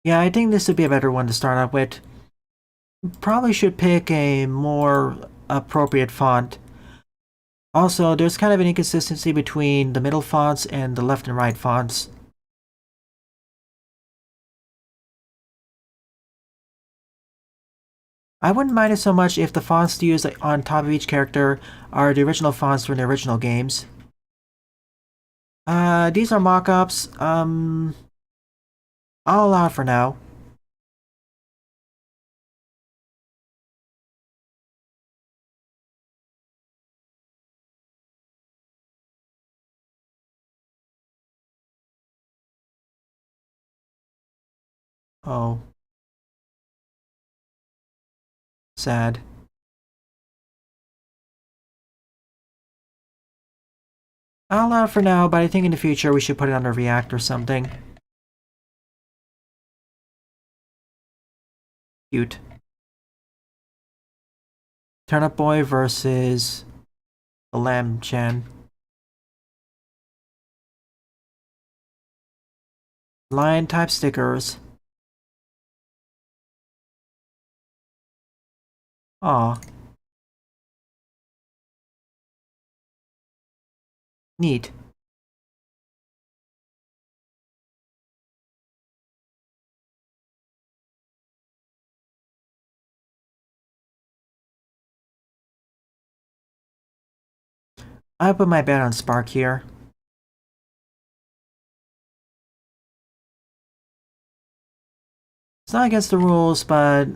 Yeah, I think this would be a better one to start out with. Probably should pick a more appropriate font. Also, there's kind of an inconsistency between the middle fonts and the left and right fonts. I wouldn't mind it so much if the fonts used on top of each character are the original fonts from the original games. These are mock-ups. I'll allow it for now. Oh. Sad. I'll allow it for now, but I think in the future we should put it under React or something. Cute. Turnip Boy versus the Lamb Chan. Lion type stickers. Aw. Neat. I put my bet on Spark here. It's not against the rules, but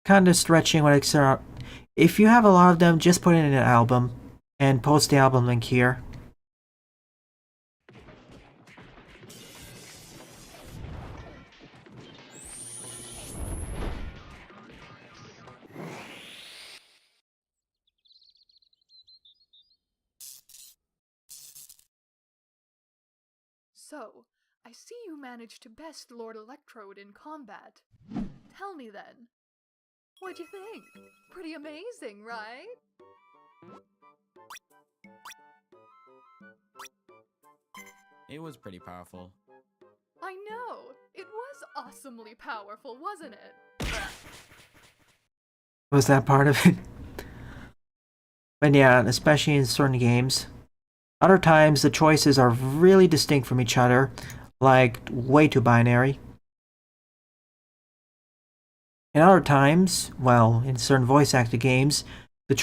kind of stretching what extra. If you have a lot of them, just put it in an album and post the album link here. So, I see you managed to best Lord Electrode in combat. Tell me then, what'd you think? Pretty amazing, right? It was pretty powerful. I know! It was awesomely powerful, wasn't it? Was that part of it? But yeah, especially in certain games. Other times, the choices are really distinct from each other, like way too binary. And other times, well, in certain voice-acted games, the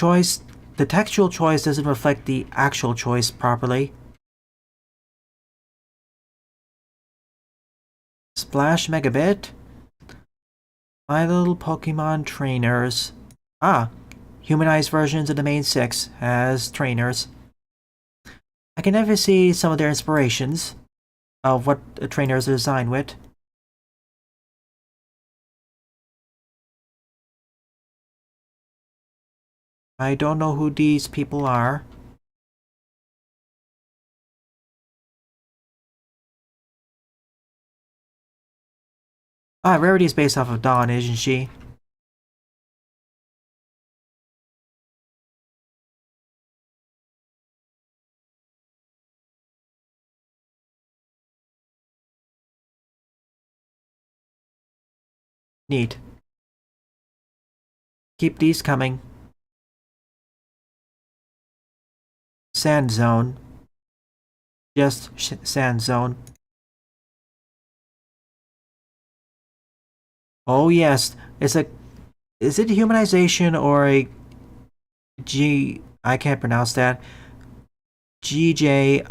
textual choice doesn't reflect the actual choice properly. Splash Megabit? My Little Pokemon Trainers. Ah, humanized versions of the main 6 as trainers. I can never see some of their inspirations of what the trainers are designed with. I don't know who these people are. Ah, Rarity is based off of Dawn, isn't she? Neat. Keep these coming. Sand Zone. Just Sand Zone. Oh yes, is it humanization or a I can't pronounce that. GJINIKA.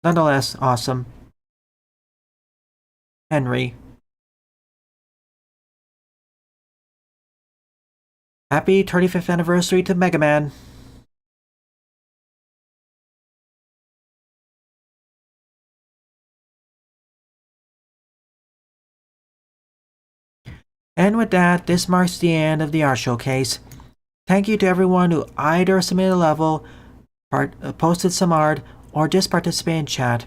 Nonetheless, awesome. Henry. Happy 35th anniversary to Mega Man. And with that, this marks the end of the art showcase. Thank you to everyone who either submitted a level, posted some art, or just participated in chat.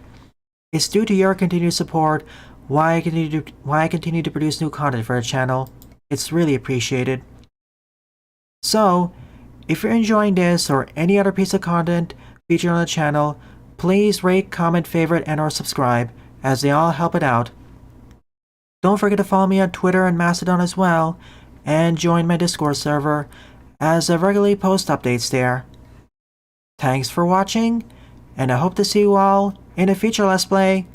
It's due to your continued support why I continue to produce new content for the channel. It's really appreciated. So, if you're enjoying this or any other piece of content featured on the channel, please rate, comment, favorite, and or subscribe, as they all help it out. Don't forget to follow me on Twitter and Mastodon as well, and join my Discord server, as I regularly post updates there. Thanks for watching, and I hope to see you all in a future Let's Play.